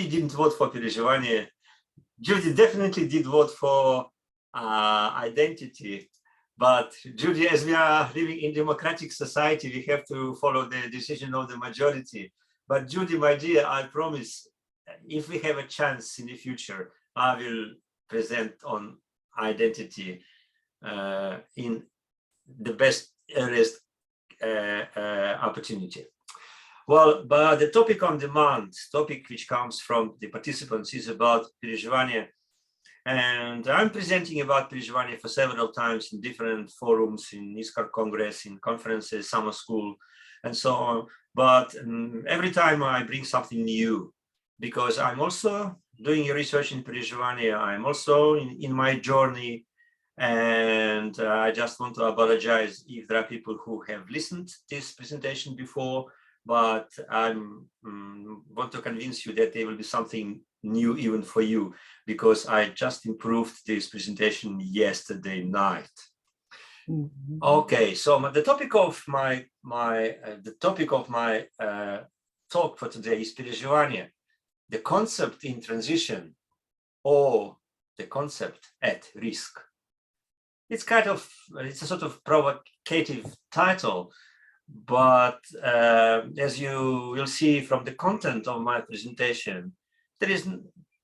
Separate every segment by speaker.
Speaker 1: didn't vote for Perezhivanie. Judy definitely did vote for identity. But Judy, as we are living in democratic society, we have to follow the decision of the majority. But Judy, my dear, I promise, if we have a chance in the future, I will present on identity in the best, earliest opportunity. Well, but the topic on demand, topic which comes from the participants, is about Perezhivanie. And I'm presenting about Perezhivanie for several times in different forums, in ISCAR Congress, in conferences, summer school, and so on. But every time I bring something new, because I'm also doing research in Perezhivanie, I'm also in my journey, and I just want to apologize if there are people who have listened to this presentation before, but I want to convince you that there will be something new even for you, because I just improved this presentation yesterday night. Mm-hmm. Okay, so the topic of my talk for today is Perezhivanie, the concept in transition, or the concept at risk. It's it's a sort of provocative title, but as you will see from the content of my presentation, there is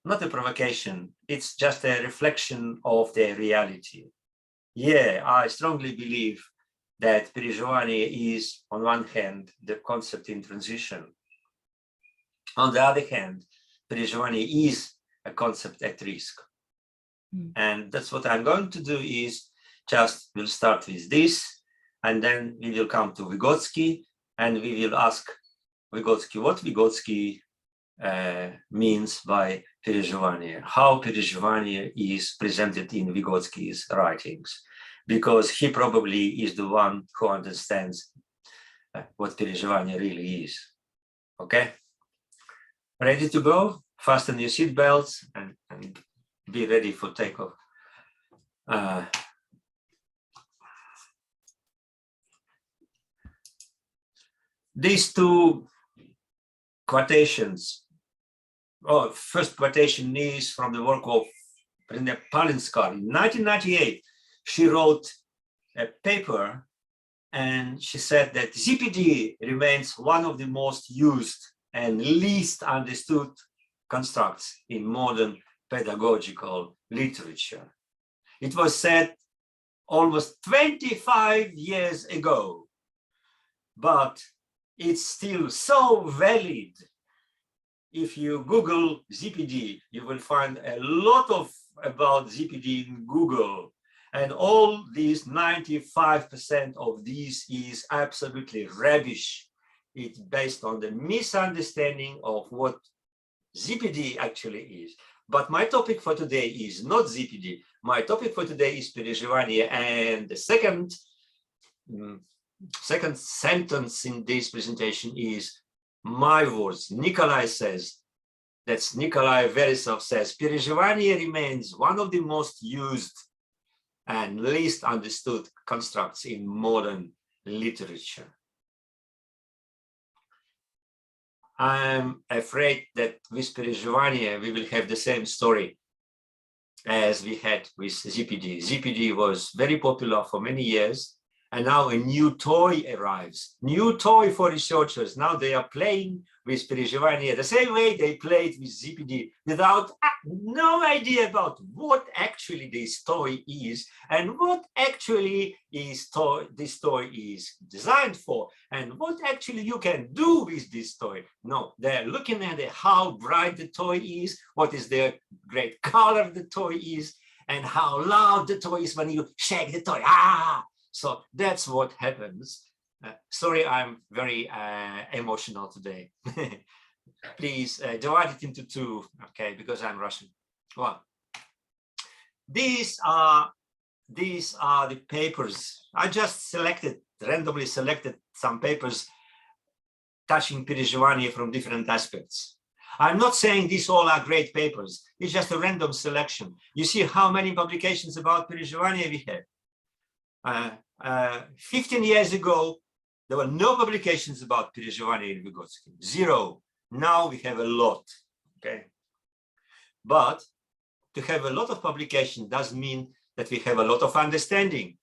Speaker 1: not a provocation, it's just a reflection of the reality. Yeah, I strongly believe that Perezhivanie is, on one hand, the concept in transition. On the other hand, Perezhivanie is a concept at risk. And that's what I'm going to do is we'll start with this, and then we will come to Vygotsky, and we will ask Vygotsky what Vygotsky means by Perezhivanie, how Perezhivanie is presented in Vygotsky's writings, because he probably is the one who understands what Perezhivanie really is. Okay? Ready to go? Fasten your seatbelts and be ready for takeoff. These two quotations. Oh, first quotation is from the work of Brenda Palinskar. In 1998, she wrote a paper and she said that ZPD remains one of the most used and least understood constructs in modern pedagogical literature. It was said almost 25 years ago, but it's still so valid. If you Google ZPD, you will find a lot about ZPD in Google, and all these 95% of this is absolutely rubbish. It's based on the misunderstanding of what ZPD actually is. But my topic for today is not ZPD. My topic for today is Perezhivanie, and the second sentence in this presentation is my words. Nikolai says, that's Nikolai Veresov says, Perezhivanie remains one of the most used and least understood constructs in modern literature. I'm afraid that with Perezhivanie, we will have the same story as we had with ZPD. ZPD was very popular for many years, and now a new toy arrives, new toy for researchers. Now they are playing with Perezhivanie the same way they played with ZPD, without no idea about what actually this toy is and what actually is this toy is designed for, and what actually you can do with this toy. No, they're looking at how bright the toy is, what is the great color the toy is, and how loud the toy is when you shake the toy. So that's what happens. Sorry, I'm very emotional today. Please divide it into two, okay, because I'm Russian. Well, these are the papers. I just randomly selected some papers touching Perezhivanie from different aspects. I'm not saying these all are great papers. It's just a random selection. You see how many publications about Perezhivanie we have. 15 years ago, there were no publications about Perezhivanie in Vygotsky, zero. Now we have a lot, okay? But to have a lot of publication doesn't mean that we have a lot of understanding.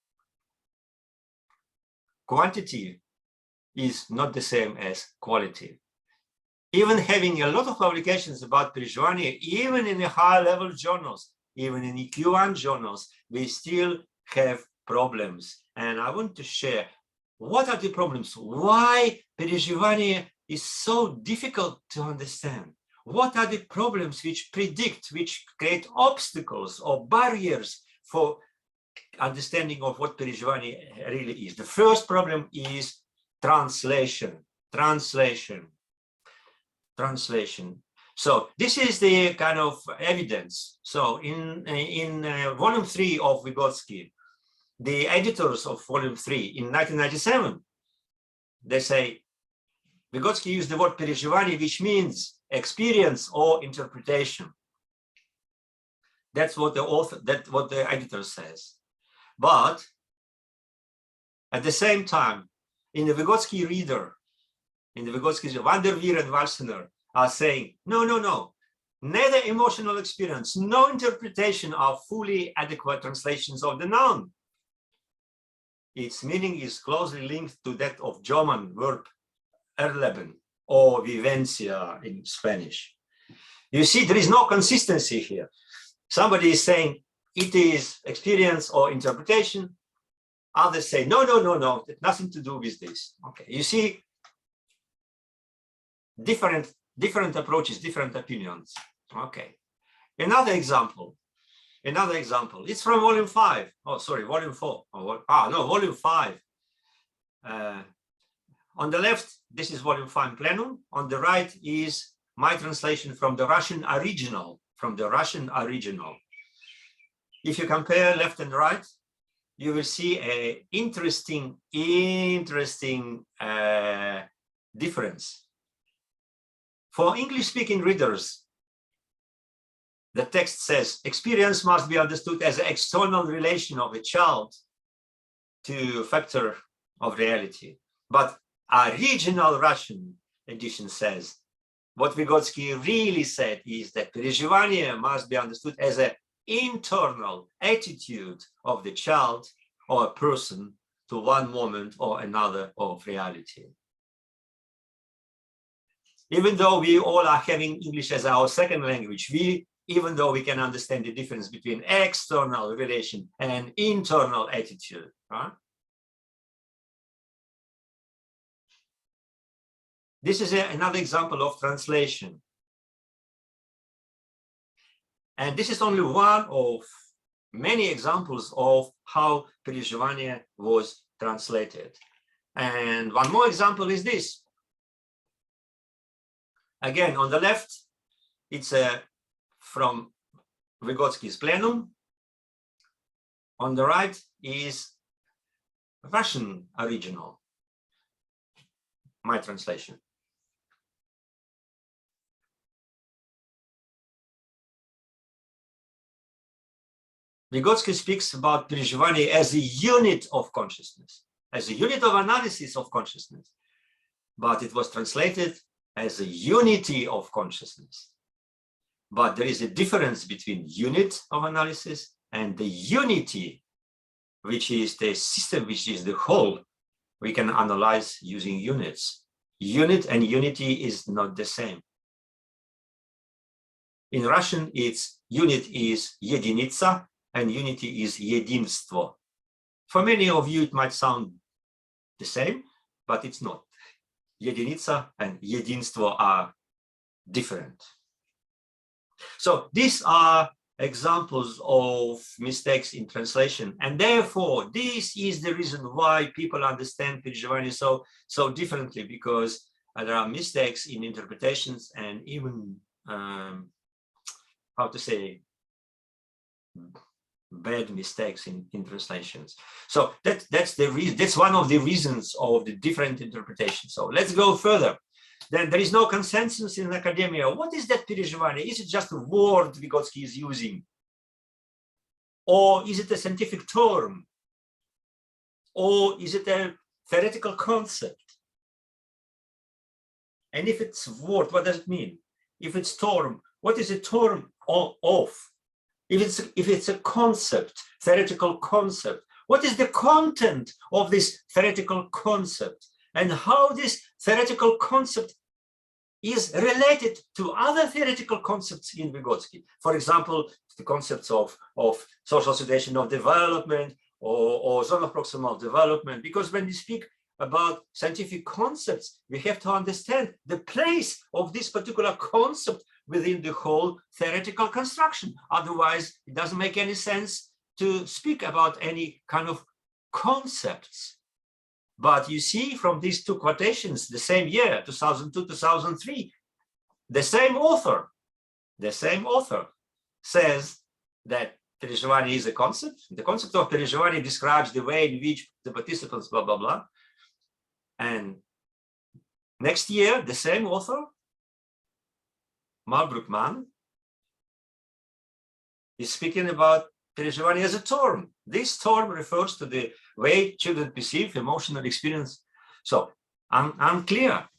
Speaker 1: Quantity is not the same as quality. Even having a lot of publications about Perezhivanie, even in the high-level journals, even in the Q1 journals, we still have problems. And I want to share what are the problems, why Perezhivanie is so difficult to understand. What are the problems which predict, which create obstacles or barriers for understanding of what Perezhivanie really is? The first problem is translation. So this is the kind of evidence. So in volume 3 of Vygotsky, the editors of volume 3 in 1997, they say Vygotsky used the word Perezhivanie, which means experience or interpretation. That's what the author, that's what the editor says. But at the same time, in the Vygotsky reader, in the Vygotsky, Van der Veer and Walsener are saying, no, neither emotional experience, no interpretation are fully adequate translations of the noun. Its meaning is closely linked to that of German verb erleben or vivencia in Spanish. You see, there is no consistency here. Somebody is saying it is experience or interpretation. Others say, no, nothing to do with this. Okay, you see, different approaches, different opinions. Okay, another example. It's from volume 5. Oh, sorry, volume 4. Volume 5. On the left, this is volume 5 plenum. On the right is my translation from the Russian original. If you compare left and right, you will see an interesting difference. For English-speaking readers, the text says, experience must be understood as an external relation of a child to a factor of reality. But original Russian edition says, what Vygotsky really said is that Perezhivanie must be understood as an internal attitude of the child or a person to one moment or another of reality. Even though we all are having English as our second language, even though we can understand the difference between external relation and internal attitude, right? This is another example of translation. And this is only one of many examples of how Perezhivanie was translated. And one more example is this. Again, on the left, it's from Vygotsky's plenum. On the right is Russian original, my translation. Vygotsky speaks about Perezhivanie as a unit of consciousness, as a unit of analysis of consciousness, but it was translated as a unity of consciousness. But there is a difference between unit of analysis and the unity, which is the system, which is the whole. We can analyze using units. Unit and unity is not the same. In Russian, its unit is единица and unity is единство. For many of you, it might sound the same, but it's not. Единица and единство are different. So these are examples of mistakes in translation, and therefore this is the reason why people understand Perezhivanie so differently, because there are mistakes in interpretations and even how to say, bad mistakes in translations. So that's the reason. That's one of the reasons of the different interpretations. So let's go further. Then there is no consensus in academia. What is that Perezhivanie? Is it just a word Vygotsky is using? Or is it a scientific term? Or is it a theoretical concept? And if it's word, what does it mean? If it's term, what is a term of. If it's a concept, theoretical concept, what is the content of this theoretical concept, and how this theoretical concept is related to other theoretical concepts in Vygotsky. For example, the concepts of social situation of development or zone of proximal development, because when we speak about scientific concepts, we have to understand the place of this particular concept within the whole theoretical construction. Otherwise, it doesn't make any sense to speak about any kind of concepts. But you see from these two quotations, the same year, 2002, 2003, the same author says that Perezhivanie is a concept. The concept of Perezhivanie describes the way in which the participants, blah, blah, blah. And next year, the same author, Malbrook-Mann, is speaking about Perezhivanie as a term. This term refers to the way children perceive emotional experience. So, unclear.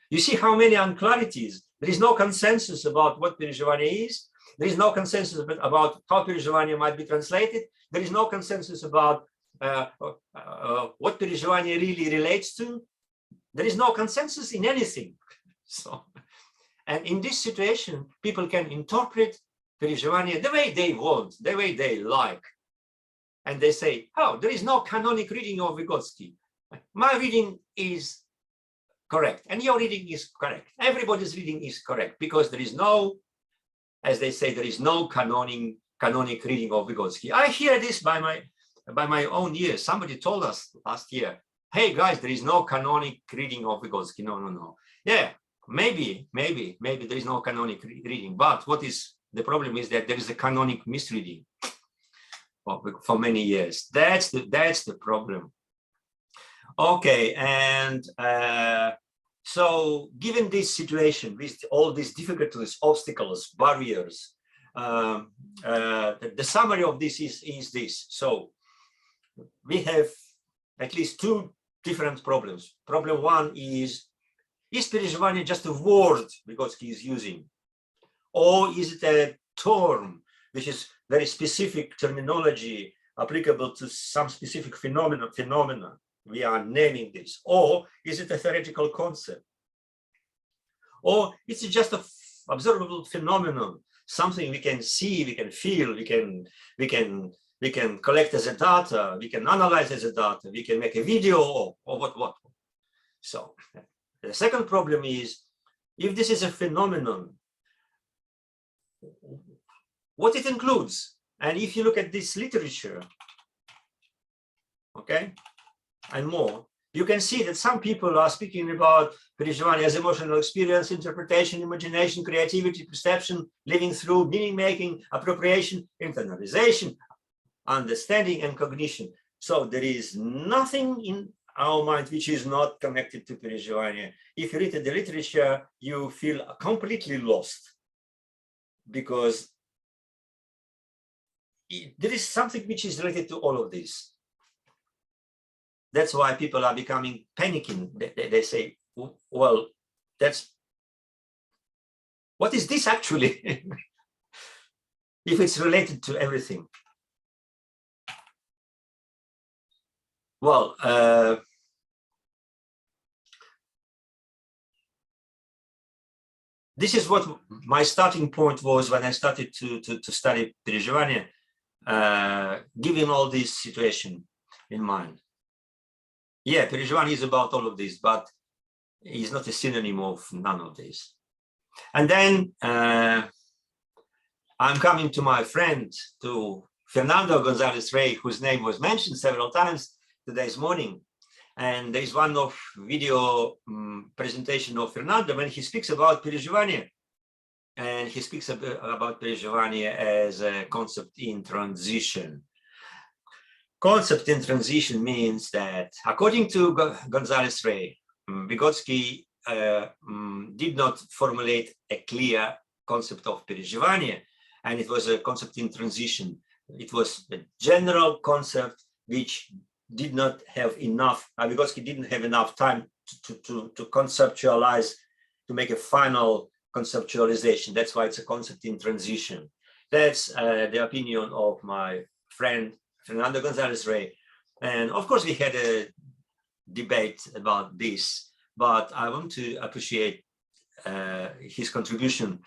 Speaker 1: You see how many unclarities. There is no consensus about what Perezhivanie is. There is no consensus about how Perezhivanie might be translated. There is no consensus about what Perezhivanie really relates to. There is no consensus in anything. So, and in this situation, people can interpret Perezhivanie the way they want, the way they like. And they say, oh, there is no canonic reading of Vygotsky. My reading is correct, and your reading is correct. Everybody's reading is correct, because there is no, as they say, there is no canonic reading of Vygotsky. I hear this by my own ears. Somebody told us last year, hey guys, there is no canonic reading of Vygotsky. No. Yeah, maybe there is no canonic reading, but what is the problem is that there is a canonic misreading for many years. That's the problem. Okay, and so given this situation with all these difficulties, obstacles, barriers, the summary of this is this. So we have at least two different problems. Problem one is Perezhivanie just a word Vygotsky is using? Or is it a term which is very specific terminology applicable to some specific phenomena? We are naming this. Or is it a theoretical concept? Or is it just an observable phenomenon, something we can see, we can feel, we can collect as a data, we can analyze as a data, we can make a video or what? So the second problem is, if this is a phenomenon, what it includes. And if you look at this literature, okay, and more, you can see that some people are speaking about Perezhivanie as emotional experience, interpretation, imagination, creativity, perception, living through, meaning making, appropriation, internalization, understanding, and cognition. So there is nothing in our mind which is not connected to Perezhivanie. If you read the literature, you feel completely lost, because there is something which is related to all of this. That's why people are becoming panicking. They say, well, what is this actually? If it's related to everything. Well, this is what my starting point was when I started to study Perezhivanie, given all this situation in mind. Yeah, Perezhivanie is about all of this, but it's not a synonym of none of this. And then I'm coming to my friend, to Fernando González Rey, whose name was mentioned several times today's morning. And there's one of video presentation of Fernando when he speaks about Perezhivanie. And he speaks about Perezhivanie as a concept in transition. Concept in transition means that, according to González Rey, Vygotsky did not formulate a clear concept of Perezhivanie, and it was a concept in transition. It was a general concept which did not have enough, Vygotsky didn't have enough time to conceptualize, to make a final conceptualization. That's why it's a concept in transition. That's the opinion of my friend Fernando Gonzalez Rey. And of course, we had a debate about this, but I want to appreciate his contribution.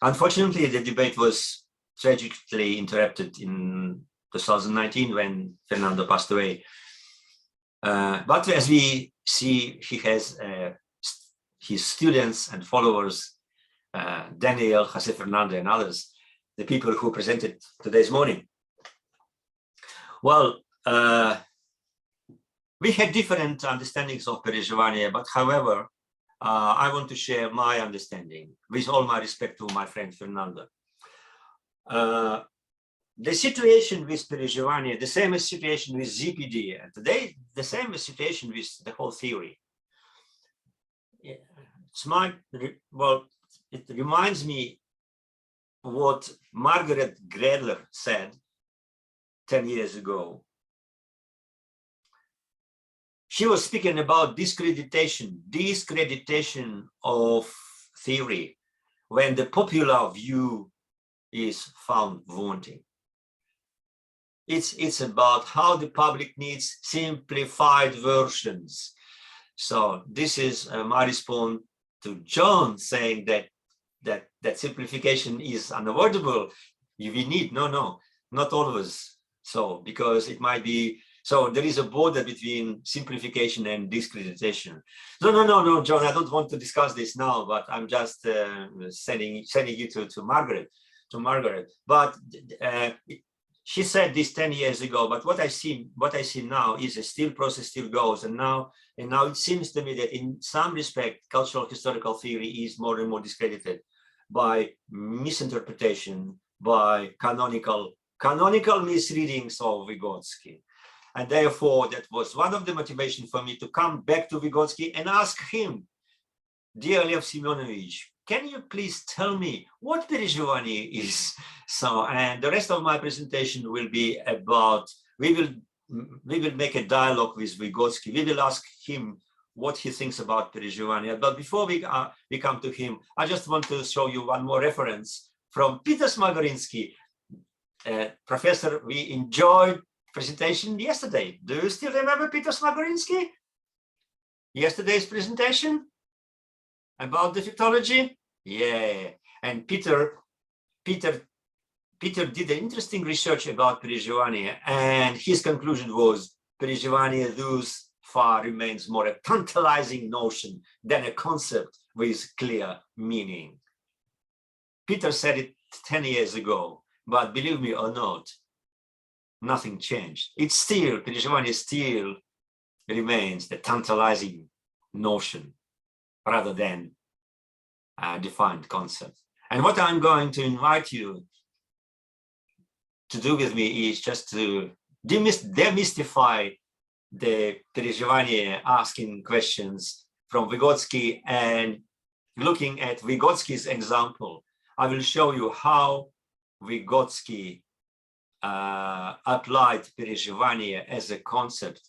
Speaker 1: Unfortunately, the debate was tragically interrupted in 2019 when Fernando passed away. But as we see, he has his students and followers, Daniel, Jose Fernando, and others, the people who presented today's morning. Well, we had different understandings of Perezhivanie, but however, I want to share my understanding with all my respect to my friend Fernando. The situation with Perezhivanie, the same situation with ZPD, and today the same situation with the whole theory. It reminds me what Margaret Gredler said 10 years ago. She was speaking about discreditation of theory when the popular view is found wanting. It's about how the public needs simplified versions. So this is my response to John saying that simplification is unavoidable. We need, no, not always. So because it might be, so there is a border between simplification and discreditation. No, John, I don't want to discuss this now, but I'm just sending you to Margaret. But she said this 10 years ago, but what I see now is a process still goes. And now it seems to me that in some respect, cultural historical theory is more and more discredited by misinterpretation, by canonical misreadings of Vygotsky. And therefore, that was one of the motivations for me to come back to Vygotsky and ask him, dear Lev Semyonovich, can you please tell me what Perezhivanie is? So, and the rest of my presentation will be about, we will make a dialogue with Vygotsky. We will ask him what he thinks about Perezhivanie. But before we come to him, I just want to show you one more reference from Peter Smagorinsky. Professor, we enjoyed presentation yesterday. Do you still remember Peter Smagorinsky? Yesterday's presentation about defectology? Yeah. And Peter did an interesting research about Perezhivanie, and his conclusion was Perezhivanie thus far remains more a tantalizing notion than a concept with clear meaning. Peter said it 10 years ago, but believe me or not, nothing changed. Perezhivanie still remains the tantalizing notion rather than a defined concept. And what I'm going to invite you to do with me is just to demystify the Perezhivanie asking questions from Vygotsky, and looking at Vygotsky's example, I will show you how Vygotsky applied Perezhivanie as a concept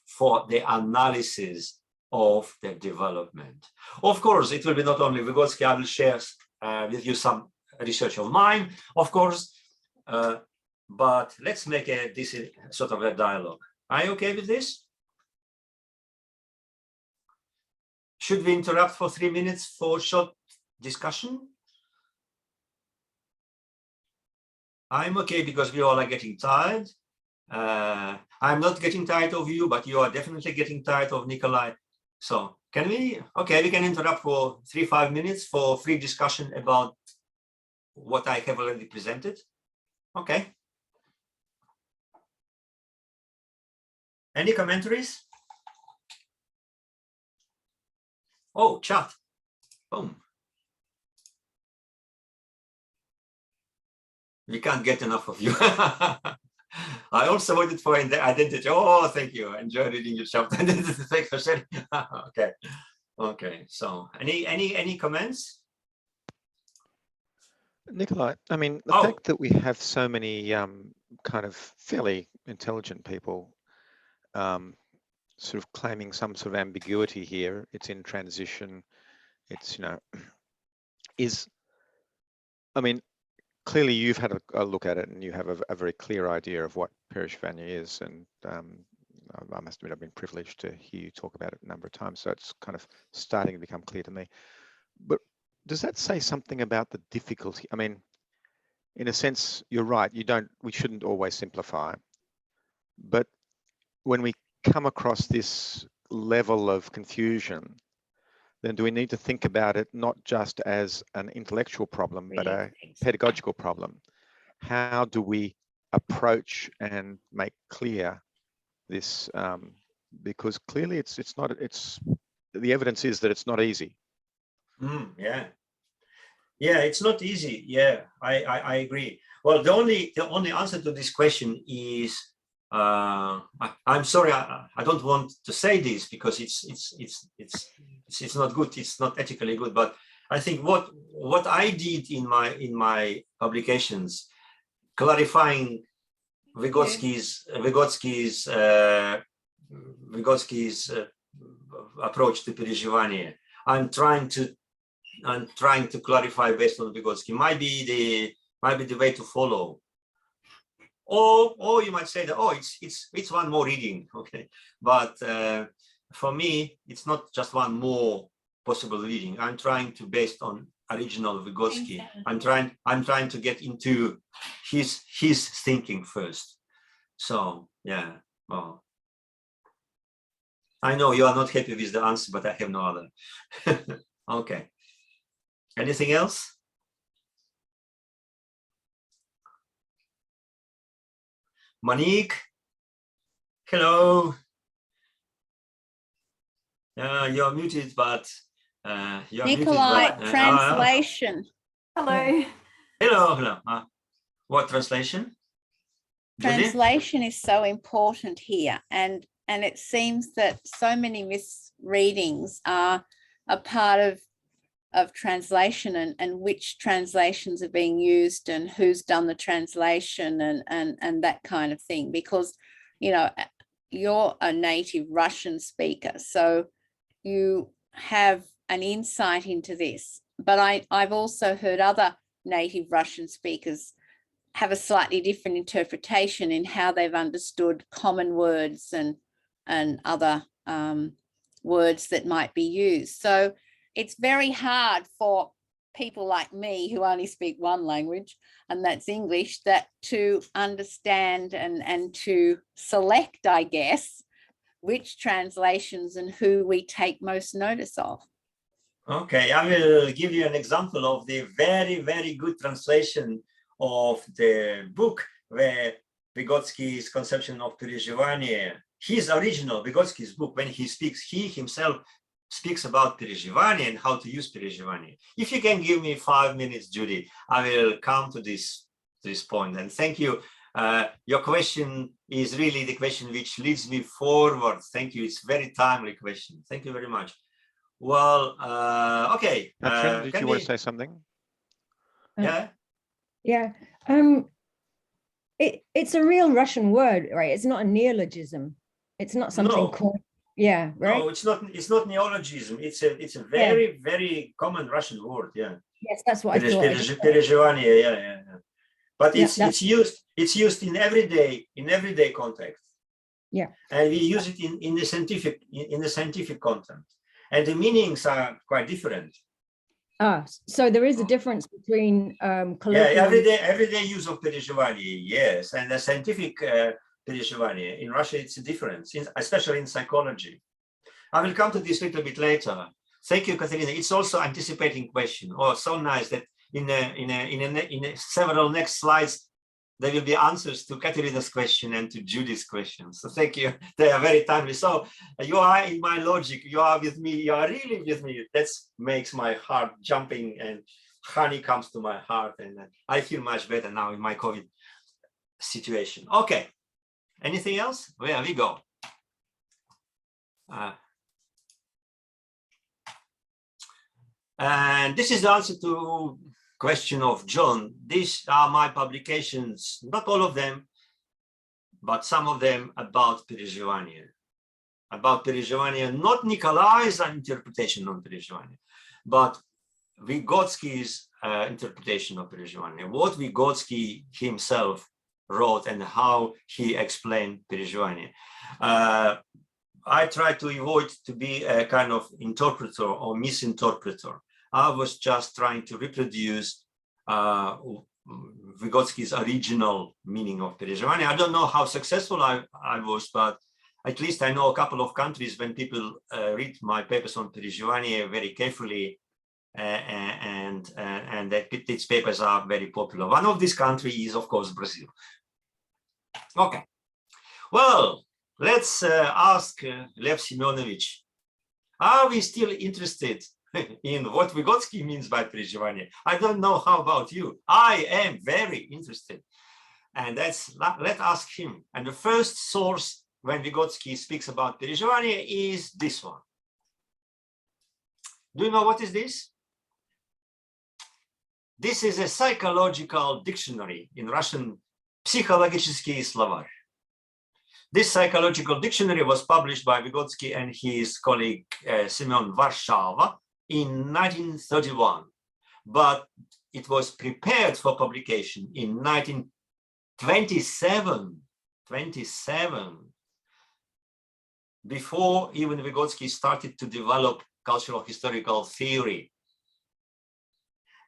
Speaker 1: for the analysis of the development. Of course, it will be not only Vygotsky. I will share with you some research of mine, of course, but let's make this sort of a dialogue. Are you okay with this? Should we interrupt for 3 minutes for short discussion? I'm okay because we all are getting tired. I'm not getting tired of you, but you are definitely getting tired of Nikolai. So can we? Okay, we can interrupt for 3-5 minutes for free discussion about what I have already presented. Okay. Any commentaries? Oh, chat. Boom. We can't get enough of you. I also voted for identity. Oh, thank you. Enjoy reading your chapter. Thanks for sharing. Okay. Okay. So any comments?
Speaker 2: Nikolai, I mean, the fact that we have so many kind of fairly intelligent people sort of claiming some sort of ambiguity here, it's in transition, it's, you know, I mean, clearly you've had a look at it and you have a very clear idea of what Perezhivanie is. And I must admit, I've been privileged to hear you talk about it a number of times. So it's kind of starting to become clear to me. But does that say something about the difficulty? I mean, in a sense, you're right. We shouldn't always simplify. But when we come across this level of confusion, then do we need to think about it not just as an intellectual problem, but a pedagogical problem? How do we approach and make clear this? Because clearly the evidence is that it's not easy.
Speaker 1: Yeah, it's not easy. Yeah, I agree. Well, the only answer to this question is, I'm sorry, I don't want to say this because it's not good. It's not ethically good. But I think what I did in my publications, clarifying Vygotsky's approach to Perezhivanie, I'm trying to clarify based on Vygotsky. Might be the way to follow. Or you might say that, oh, it's one more reading, okay? But for me, it's not just one more possible reading. I'm trying to, based on original Vygotsky, I'm trying to get into his thinking first. So yeah, well, I know you are not happy with the answer, but I have no other. Okay. Anything else? Monique, hello. You're muted, but you're
Speaker 3: Nikolai,
Speaker 1: muted. But,
Speaker 3: translation.
Speaker 4: Hello.
Speaker 1: Hello. What translation?
Speaker 3: Translation is so important here, and it seems that so many misreadings are a part of translation and which translations are being used and who's done the translation and that kind of thing, because you're a native Russian speaker, so you have an insight into this. But I've also heard other native Russian speakers have a slightly different interpretation in how they've understood common words and other words that might be used. So it's very hard for people like me who only speak one language, and that's English, that to understand and to select, I guess, which translations and who we take most notice of.
Speaker 1: Okay, I will give you an example of the very, very good translation of the book where Vygotsky's conception of Perezhivanie, his original Vygotsky's book, when he speaks, he himself speaks about Perezhivanie and how to use Perezhivanie. If you can give me 5 minutes, Judy, I will come to this point. And thank you. Your question is really the question which leads me forward. Thank you. It's a very timely question. Thank you very much. Well, okay.
Speaker 2: Katrin, did you want to say something?
Speaker 1: Yeah.
Speaker 4: Yeah. It's a real Russian word, right? It's not a neologism. It's not something called. Yeah, right.
Speaker 1: No, it's not neologism. It's a very, very common Russian word. Yeah.
Speaker 4: Yes, that's what I thought.
Speaker 1: Perezhivanie, yeah. But it's used in everyday context.
Speaker 4: Yeah.
Speaker 1: And we use it in the scientific content, and the meanings are quite different.
Speaker 4: So there is a difference between
Speaker 1: everyday use of Perezhivanie, yes, and the scientific Perezhivanie. In Russia, it's a difference, especially in psychology. I will come to this a little bit later. Thank you, Katerina. It's also anticipating question. Oh, so nice that in several next slides there will be answers to Katerina's question and to Judy's question. So thank you. They are very timely. So you are in my logic. You are with me. You are really with me. That makes my heart jumping and honey comes to my heart, and I feel much better now in my COVID situation. Okay. Anything else? Where we go? And this is the answer to question of John. These are my publications, not all of them, but some of them about Perezhivanie. Not Nikolai's interpretation on Perezhivanie, but Vygotsky's interpretation of Perezhivanie, what Vygotsky himself wrote and how he explained Perezhivanie. I try to avoid to be a kind of interpreter or misinterpreter. I was just trying to reproduce Vygotsky's original meaning of Perezhivanie. I don't know how successful I was, but at least I know a couple of countries when people read my papers on Perezhivanie very carefully, and that these papers are very popular. One of these countries is, of course, Brazil. Okay, well, let's ask Lev Semyonovich, are we still interested in what Vygotsky means by Perezhivanie? I don't know, how about you? I am very interested. And let's ask him. And the first source when Vygotsky speaks about Perezhivanie is this one. Do you know what is this? This is a psychological dictionary, in Russian, Psychologiский словарь. This psychological dictionary was published by Vygotsky and his colleague Semyon Veresov in 1931, but it was prepared for publication in 1927, before even Vygotsky started to develop cultural historical theory.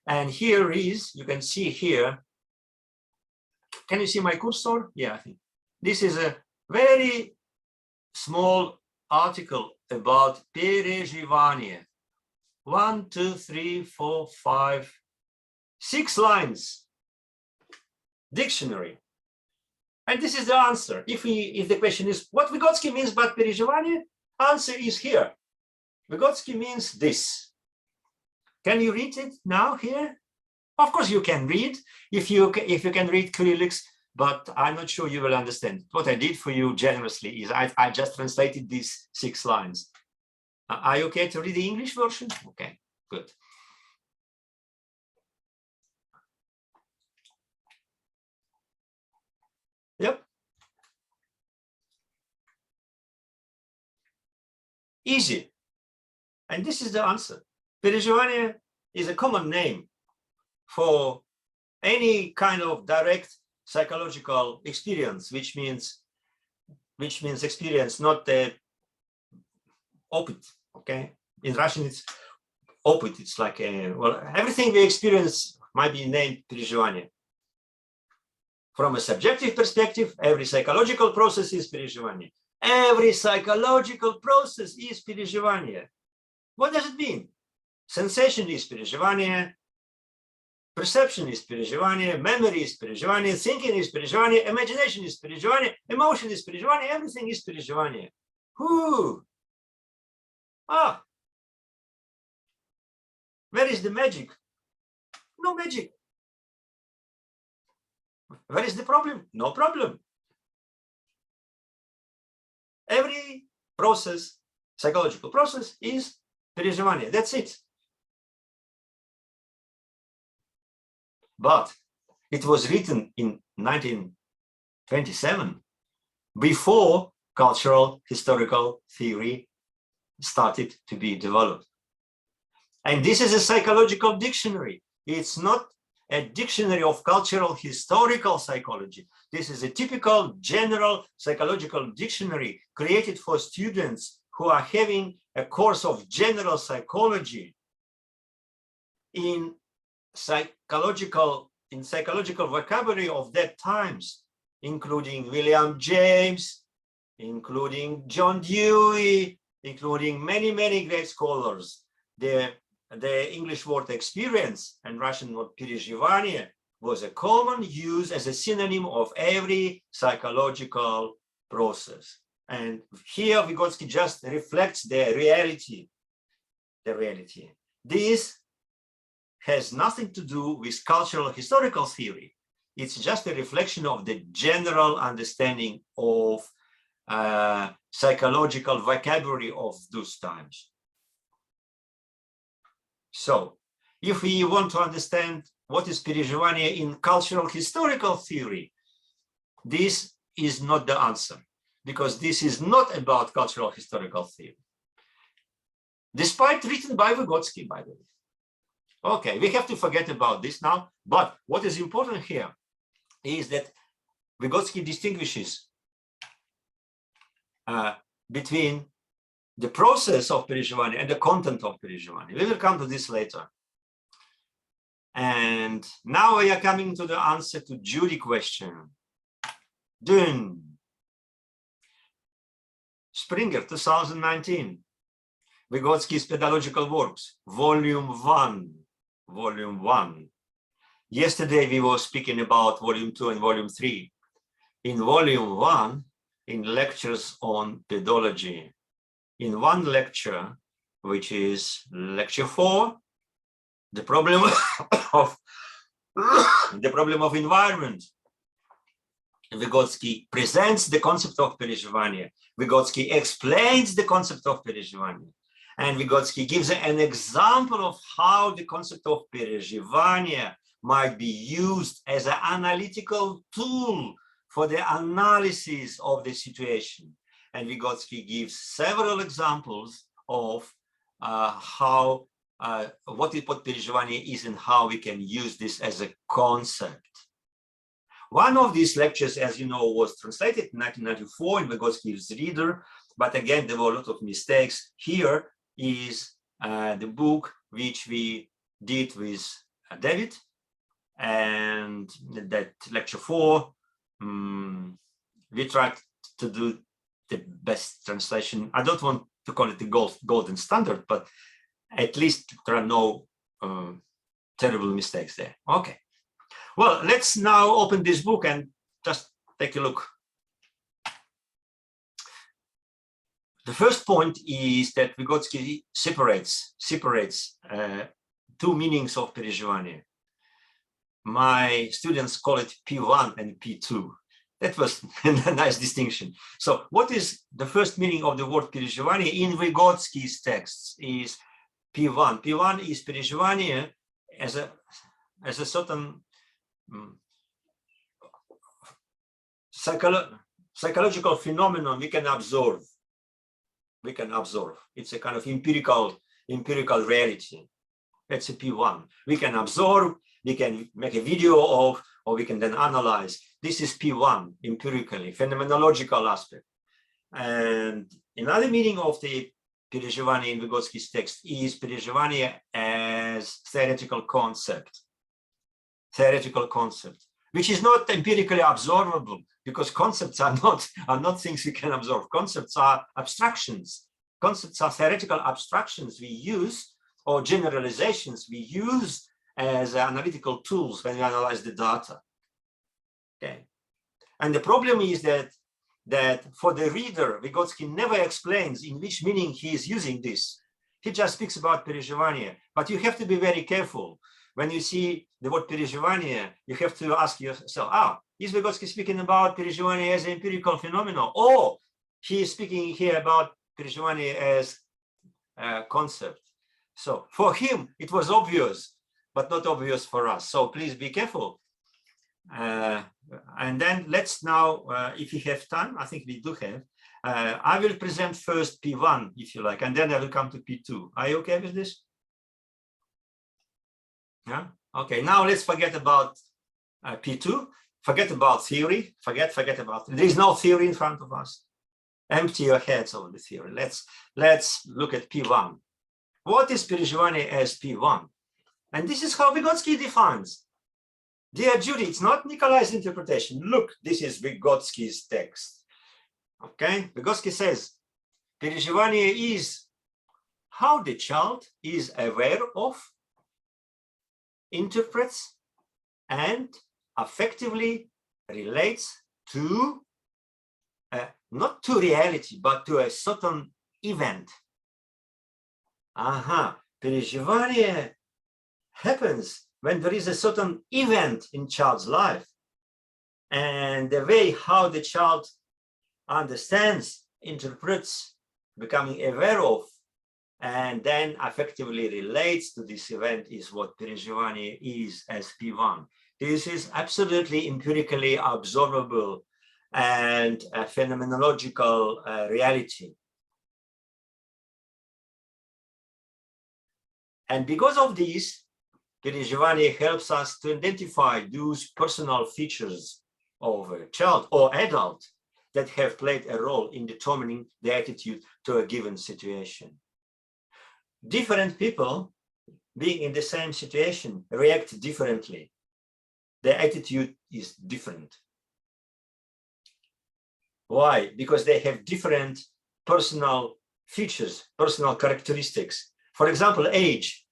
Speaker 1: And here is, you can see here, can you see my cursor? Yeah, I think. This is a very small article about Perezhivanie. 1, 2, 3, 4, 5, 6 lines. Dictionary. And this is the answer. If the question is what Vygotsky means by Perezhivanie, answer is here. Vygotsky means this. Can you read it now here? Of course you can read if you can read Cyrillics, but I'm not sure you will understand. What I did for you generously is I just translated these 6 lines. Are you okay to read the English version? Okay, good. Yep. Easy. And this is the answer. Perezhivanie is a common name for any kind of direct psychological experience, which means experience, not opit. Okay, in Russian it's opit. It's like well, everything we experience might be named Perezhivanie. From a subjective perspective, every psychological process is Perezhivanie. Every psychological process is Perezhivanie. What does it mean? Sensation is Perezhivanie, perception is Perezhivanie, memory is Perezhivanie, thinking is Perezhivanie, imagination is Perezhivanie, emotion is Perezhivanie, everything is Perezhivanie. Whoo! Ah! Where is the magic? No magic. Where is the problem? No problem. Every process, psychological process, is Perezhivanie. That's it. But it was written in 1927, before cultural historical theory started to be developed. And this is a psychological dictionary. It's not a dictionary of cultural historical psychology. This is a typical general psychological dictionary created for students who are having a course of general psychology in psychological vocabulary of that times, including William James, including John Dewey, including many, many great scholars. The English word experience and Russian word Perezhivanie was a common use as a synonym of every psychological process. And here Vygotsky just reflects the reality. This has nothing to do with cultural historical theory. It's just a reflection of the general understanding of psychological vocabulary of those times. So, if we want to understand what is Perezhivanie in cultural historical theory, this is not the answer, because this is not about cultural historical theory, despite written by Vygotsky, by the way. Okay, we have to forget about this now. But what is important here is that Vygotsky distinguishes between the process of Perezhivanie and the content of Perezhivanie. We will come to this later. And now we are coming to the answer to Judy question. Dune. Springer, 2019. Vygotsky's Pedagogical Works, Volume 1. Volume 1. Yesterday we were speaking about Volume 2 and Volume 3. In Volume 1, in lectures on pedology, in one lecture, which is lecture 4, the problem of environment, Vygotsky presents the concept of Perezhivanie. Vygotsky explains the concept of Perezhivanie. And Vygotsky gives an example of how the concept of Perezhivanie might be used as an analytical tool for the analysis of the situation. And Vygotsky gives several examples of what Perezhivanie is and how we can use this as a concept. One of these lectures, as you know, was translated in 1994 in Vygotsky's Reader, but again, there were a lot of mistakes. Here is the book which we did with David, and that lecture 4, we tried to do the best translation. I don't want to call it the golden standard, but at least there are no terrible mistakes there. Okay. Well, let's now open this book and just take a look. The first point is that Vygotsky separates two meanings of Perezhivanie. My students call it P1 and P2. That was a nice distinction. So what is the first meaning of the word Perezhivanie in Vygotsky's texts is P1. P1 is Perezhivanie as a certain psychological phenomenon we can observe. It's a kind of empirical reality. That's a P1. We can observe, we can make a video of, or we can then analyze. This is P1, empirically, phenomenological aspect. And another meaning of the Perezhivanie in Vygotsky's text is Perezhivanie as theoretical concept, which is not empirically observable, because concepts are not things we can observe. Concepts are abstractions. Concepts are theoretical abstractions we use, or generalizations we use as analytical tools when we analyze the data. Okay. And the problem is that for the reader, Vygotsky never explains in which meaning he is using this. He just speaks about Perezhivanie, but you have to be very careful. When you see the word Perezhivanie, you have to ask yourself, is Vygotsky speaking about Perezhivanie as an empirical phenomenon, or he is speaking here about Perezhivanie as a concept? So for him, it was obvious, but not obvious for us. So please be careful. And then let's now, if you have time, I think we do have, I will present first P1, if you like, and then I will come to P2. Are you okay with this? Yeah. Okay. Now let's forget about P2. Forget about theory. Forget about. There is no theory in front of us. Empty your heads of the theory. Let's look at P1. What is Perezhivanie as P1? And this is how Vygotsky defines. Dear Judy, it's not Nikolai's interpretation. Look, this is Vygotsky's text. Okay. Vygotsky says Perezhivanie is how the child is aware of, interprets, and affectively relates to, not to reality, but to a certain event. Perezhivanie happens when there is a certain event in child's life, and the way how the child understands, interprets, becoming aware of, and then effectively relates to this event is what Perezhivanie is as P1. This is absolutely empirically observable and a phenomenological reality. And because of this, Perezhivanie helps us to identify those personal features of a child or adult that have played a role in determining the attitude to a given situation. Different people being in the same situation react differently. Their attitude is different. Why? Because they have different personal features, personal characteristics. For example, age.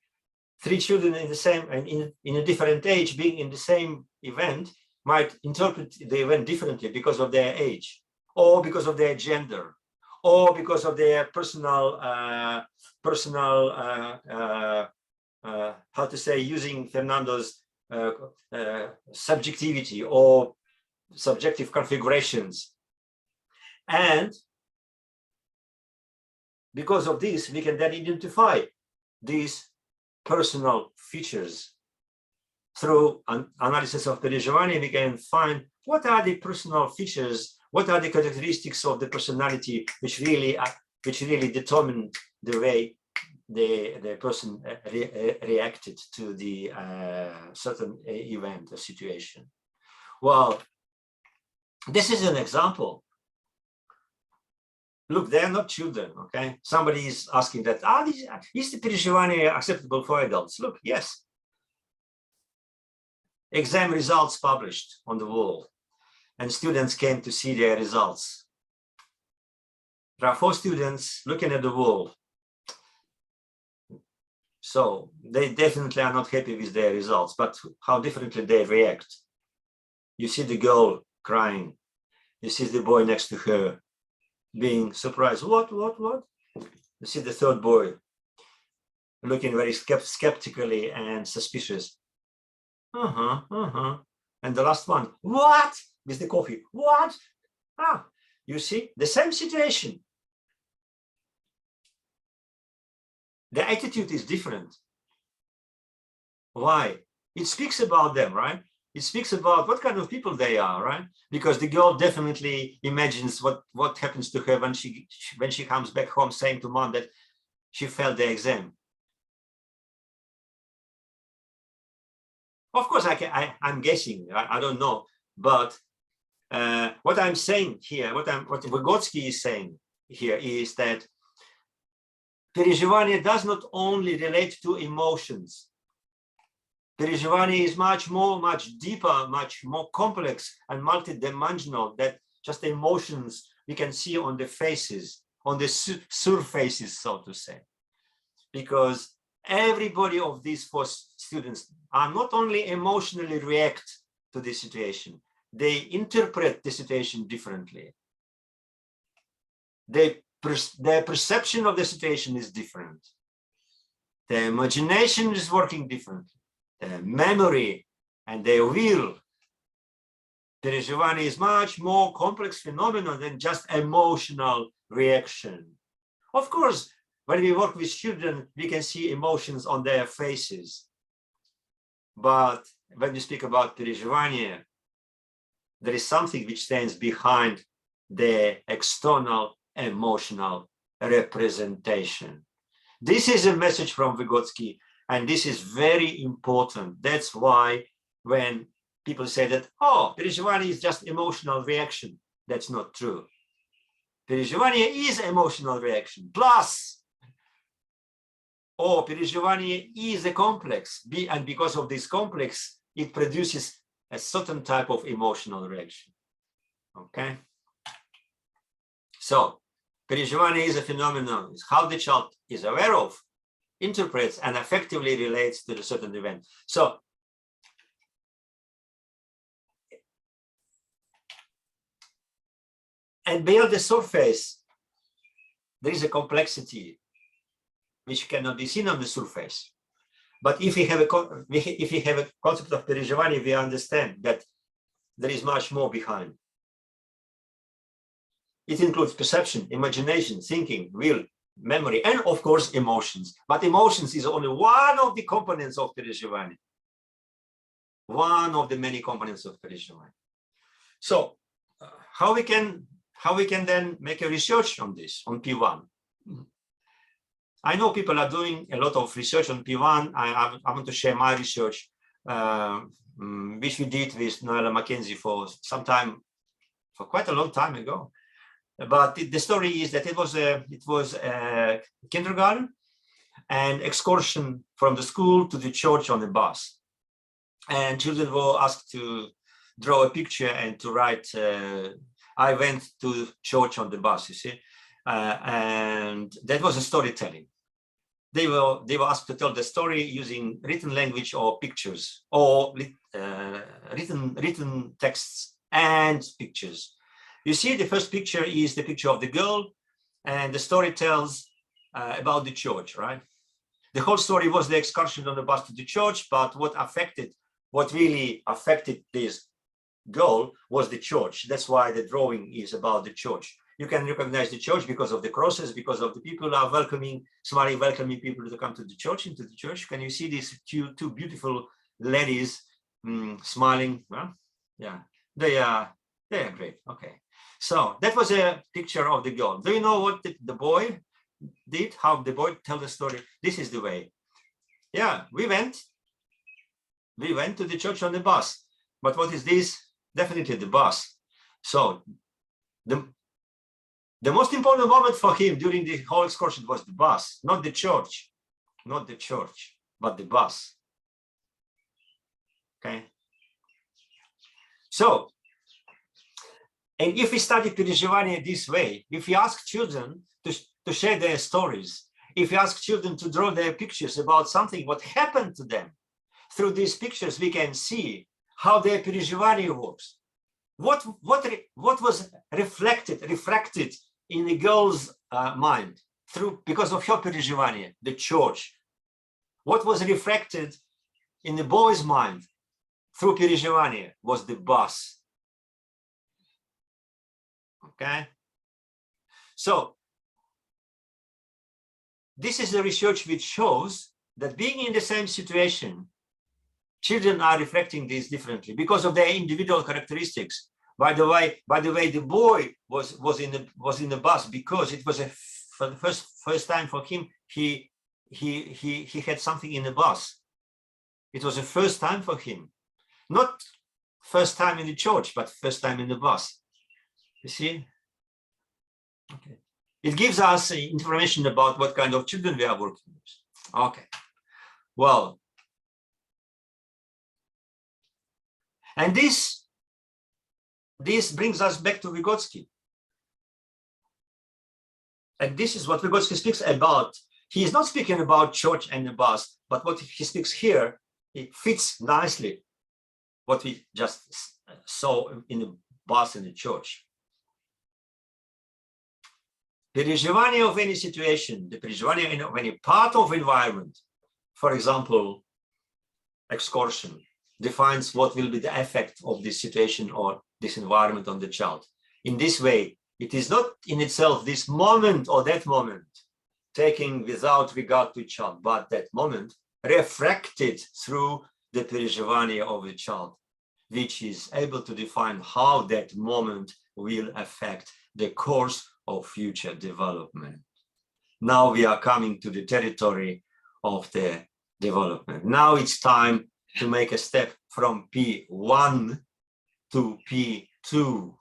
Speaker 1: 3 children in the same and in a different age being in the same event might interpret the event differently because of their age, or because of their gender, or because of their personal how to say, using Fernando's subjectivity or subjective configurations. And because of this, we can then identify these personal features. Through an analysis of Perezhivanie, we can find what are the personal features, what are the characteristics of the personality which really determine the way the person reacted to the certain event or situation. Well, this is an example. Look, they're not children, okay? Somebody is asking that, is the Perezhivanie acceptable for adults? Look, yes. Exam results published on the wall, and students came to see their results. There are 4 students looking at the wall. So they definitely are not happy with their results, but how differently they react. You see the girl crying. You see the boy next to her being surprised. What? You see the third boy looking very skeptically and suspicious. And the last one, what? With the coffee, what? You see, the same situation. The attitude is different. Why? It speaks about them, right? It speaks about what kind of people they are, right? Because the girl definitely imagines what happens to her when she comes back home saying to mom that she failed the exam. Of course, I'm guessing, I don't know, but what I'm saying here, what Vygotsky is saying here is that Perezhivanie does not only relate to emotions. Perezhivanie is much deeper, much more complex and multidimensional than just emotions we can see on the faces, on the surfaces, so to say. Because everybody of these 4 students are not only emotionally react to the situation, they interpret the situation differently. Their perception of the situation is different. Their imagination is working differently. Their memory and their will. Perezhivanie is much more complex phenomenon than just emotional reaction. Of course, when we work with children, we can see emotions on their faces. But when we speak about Perezhivanie, there is something which stands behind the external emotional representation. This is a message from Vygotsky, and this is very important. That's why when people say that, oh, Perezhivanie is just emotional reaction, that's not true. Perezhivanie is emotional reaction plus, or Perezhivanie is a complex, and because of this complex, it produces a certain type of emotional reaction. Okay? So, Perezhivanie is a phenomenon. It's how the child is aware of, interprets, and effectively relates to a certain event. So, and beyond the surface, there is a complexity which cannot be seen on the surface. But if we have a concept of Perezhivanie, we understand that there is much more behind. It includes perception, imagination, thinking, will, memory, and of course emotions. But emotions is only one of the components of Perezhivanie. One of the many components of Perezhivanie. So how we can then make a research on this, on P1? I know people are doing a lot of research on P1. I want to share my research, which we did with Noella Mackenzie for quite a long time ago. But the story is that it was a kindergarten and excursion from the school to the church on the bus. And children were asked to draw a picture and to write, I went to church on the bus, you see. And that was a storytelling. They were asked to tell the story using written language or pictures, or written texts and pictures. You see, the first picture is the picture of the girl, and the story tells about the church, right? The whole story was the excursion on the bus to the church, but what really affected this girl was the church. That's why the drawing is about the church. You can recognize the church because of the crosses, because of the people are smiling, welcoming people to come to the church, into the church. Can you see these two beautiful ladies smiling? Well, yeah, they are great. Okay, so that was a picture of the girl. Do you know what the boy did? How the boy tell the story? This is the way. Yeah, we went to the church on the bus. But what is this? Definitely the bus. So the most important moment for him during the whole excursion was the bus, not the church, but the bus. Okay. So, and if we study Perezhivanie this way, if we ask children to share their stories, if we ask children to draw their pictures about something, what happened to them, through these pictures, we can see how their Perezhivanie works. What was refracted in the girl's mind because of her Perezhivanie, the church. What was reflected in the boy's mind through Perezhivanie was the bus. Okay. So this is the research which shows that being in the same situation, children are reflecting this differently because of their individual characteristics. By the way, the boy was in the bus because it was for the first time for him. He had something in the bus. It was the first time for him, not first time in the church, but first time in the bus. You see? Okay. It gives us information about what kind of children we are working with. Okay. Well, and this brings us back to Vygotsky. And this is what Vygotsky speaks about. He is not speaking about church and the bus, but what he speaks here, it fits nicely what we just saw in the bus and the church. Perezhivanie of any situation, the perezhivanie of any part of environment, for example, excursion, defines what will be the effect of this situation or this environment on the child. In this way, it is not in itself this moment or that moment taken without regard to the child, but that moment refracted through the perezhivanie of the child, which is able to define how that moment will affect the course of future development. Now we are coming to the territory of the development. Now it's time to make a step from P1 to P2,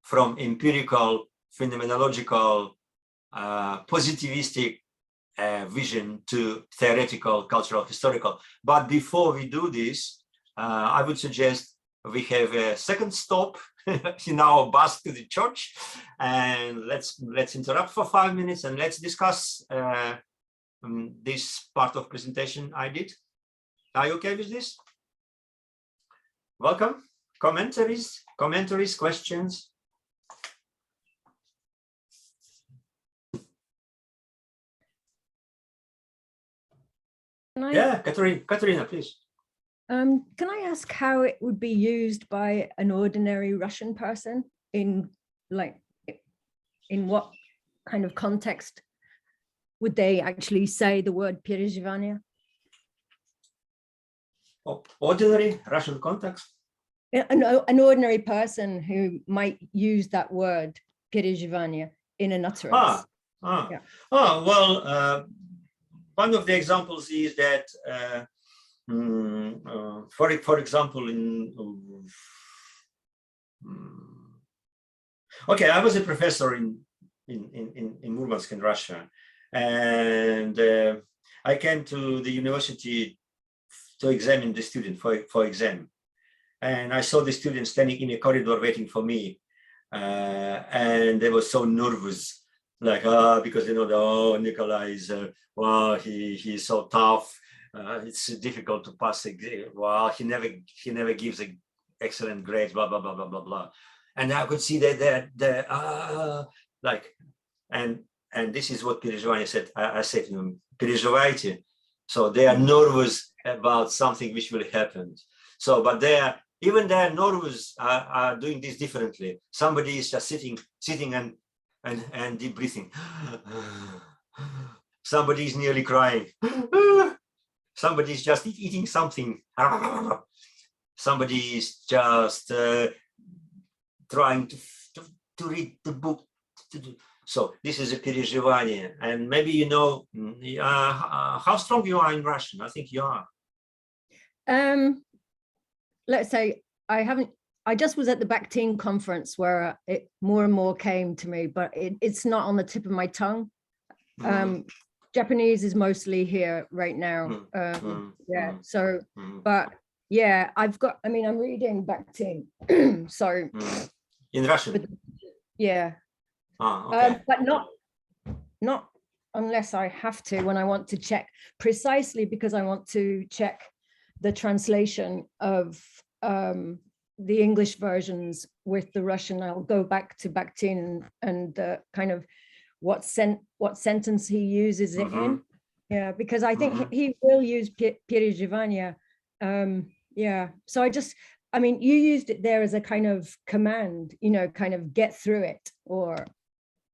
Speaker 1: from empirical, phenomenological, positivistic vision to theoretical, cultural, historical. But before we do this, I would suggest we have a second stop in our bus to the church, and let's interrupt for 5 minutes and let's discuss this part of presentation I did. Are you okay with this? Welcome. Commentaries, questions? Yeah, Katerina, please.
Speaker 4: Can I ask how it would be used by an ordinary Russian person in what kind of context would they actually say the word Perezhivanie?
Speaker 1: Ordinary Russian context?
Speaker 4: An ordinary person who might use that word Perezhivanie in an utterance.
Speaker 1: Yeah. Well, one of the examples is that, for example, okay, I was a professor in Murmansk in Russia, and I came to the university to examine the student for exam, and I saw the student standing in a corridor waiting for me, and they were so nervous, like because they know Nikolai is wow, he's so tough. It's difficult to pass exam. Wow, he never gives an excellent grades. Blah blah blah blah blah blah. And I could see that like, and this is what Perezhivanie said. I said to him, Perezhivайте. So they are nervous about something which will happen. So, but even their nervous are doing this differently. Somebody is just sitting and deep breathing. Somebody is nearly crying. Somebody is just eating something. Somebody is just trying to read the book. So this is a Perezhivanie, and maybe you know how strong you are in Russian. I think you are.
Speaker 4: Let's say I just was at the Bakhtin conference where it more and more came to me, but it's not on the tip of my tongue. Japanese is mostly here right now. Yeah, so, but yeah, I'm reading Bakhtin, so.
Speaker 1: In Russian?
Speaker 4: But, yeah.
Speaker 1: Okay.
Speaker 4: But not unless I have to, when I want to check, precisely because I want to check the translation of the English versions with the Russian. I'll go back to Bakhtin and kind of what sentence he uses it in. Yeah, because I think he will use Perezhivanie. Yeah, so you used it there as a kind of command, kind of get through it, or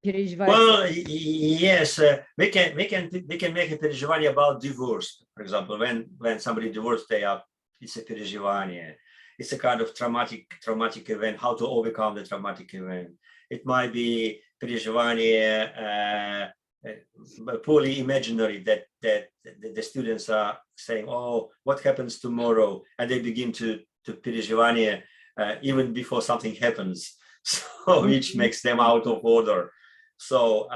Speaker 4: Perezhivanie.
Speaker 1: Well, yes, we can make a Perezhivanie about divorce, for example. When somebody divorced, it's a Perezhivanie. It's a kind of traumatic event. How to overcome the traumatic event? It might be Perezhivanie, purely imaginary, that the students are saying, "Oh, what happens tomorrow?" and they begin to Perezhivanie even before something happens, so which makes them out of order. So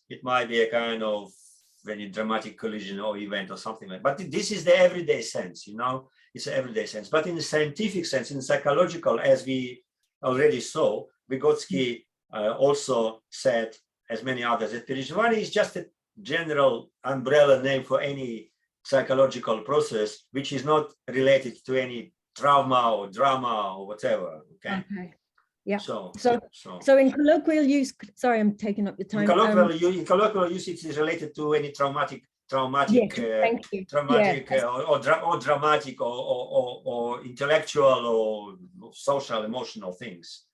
Speaker 1: it might be a kind of very dramatic collision or event or something like that. But this is the everyday sense, it's an everyday sense. But in the scientific sense, in psychological, as we already saw, Vygotsky also said, as many others, that Perezhivanie is just a general umbrella name for any psychological process which is not related to any trauma or drama or whatever. Okay.
Speaker 4: Yeah.
Speaker 1: So
Speaker 4: in colloquial use, sorry, I'm taking up your time.
Speaker 1: In colloquial use, it is related to any traumatic,
Speaker 4: yes,
Speaker 1: or dramatic or intellectual or social, emotional things.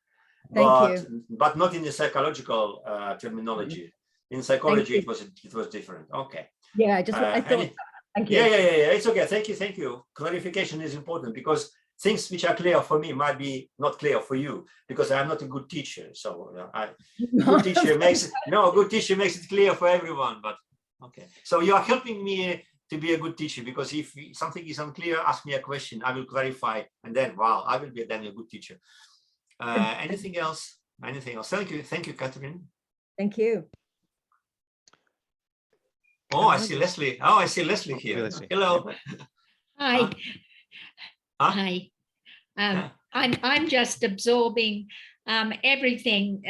Speaker 1: But not in the psychological terminology. In psychology, it was different. Okay.
Speaker 4: Yeah, I thought. Thank you.
Speaker 1: Yeah. It's okay. Thank you. Clarification is important because things which are clear for me might be not clear for you because I'm not a good teacher. So good teacher makes it clear for everyone. But okay. So you are helping me to be a good teacher because if something is unclear, ask me a question. I will clarify, and then I will be then a good teacher. Anything else? Thank you, Catherine.
Speaker 4: Thank you.
Speaker 1: Oh, I see Leslie. Oh, I see Leslie here. Hello.
Speaker 5: Hi. Hi. I'm just absorbing everything,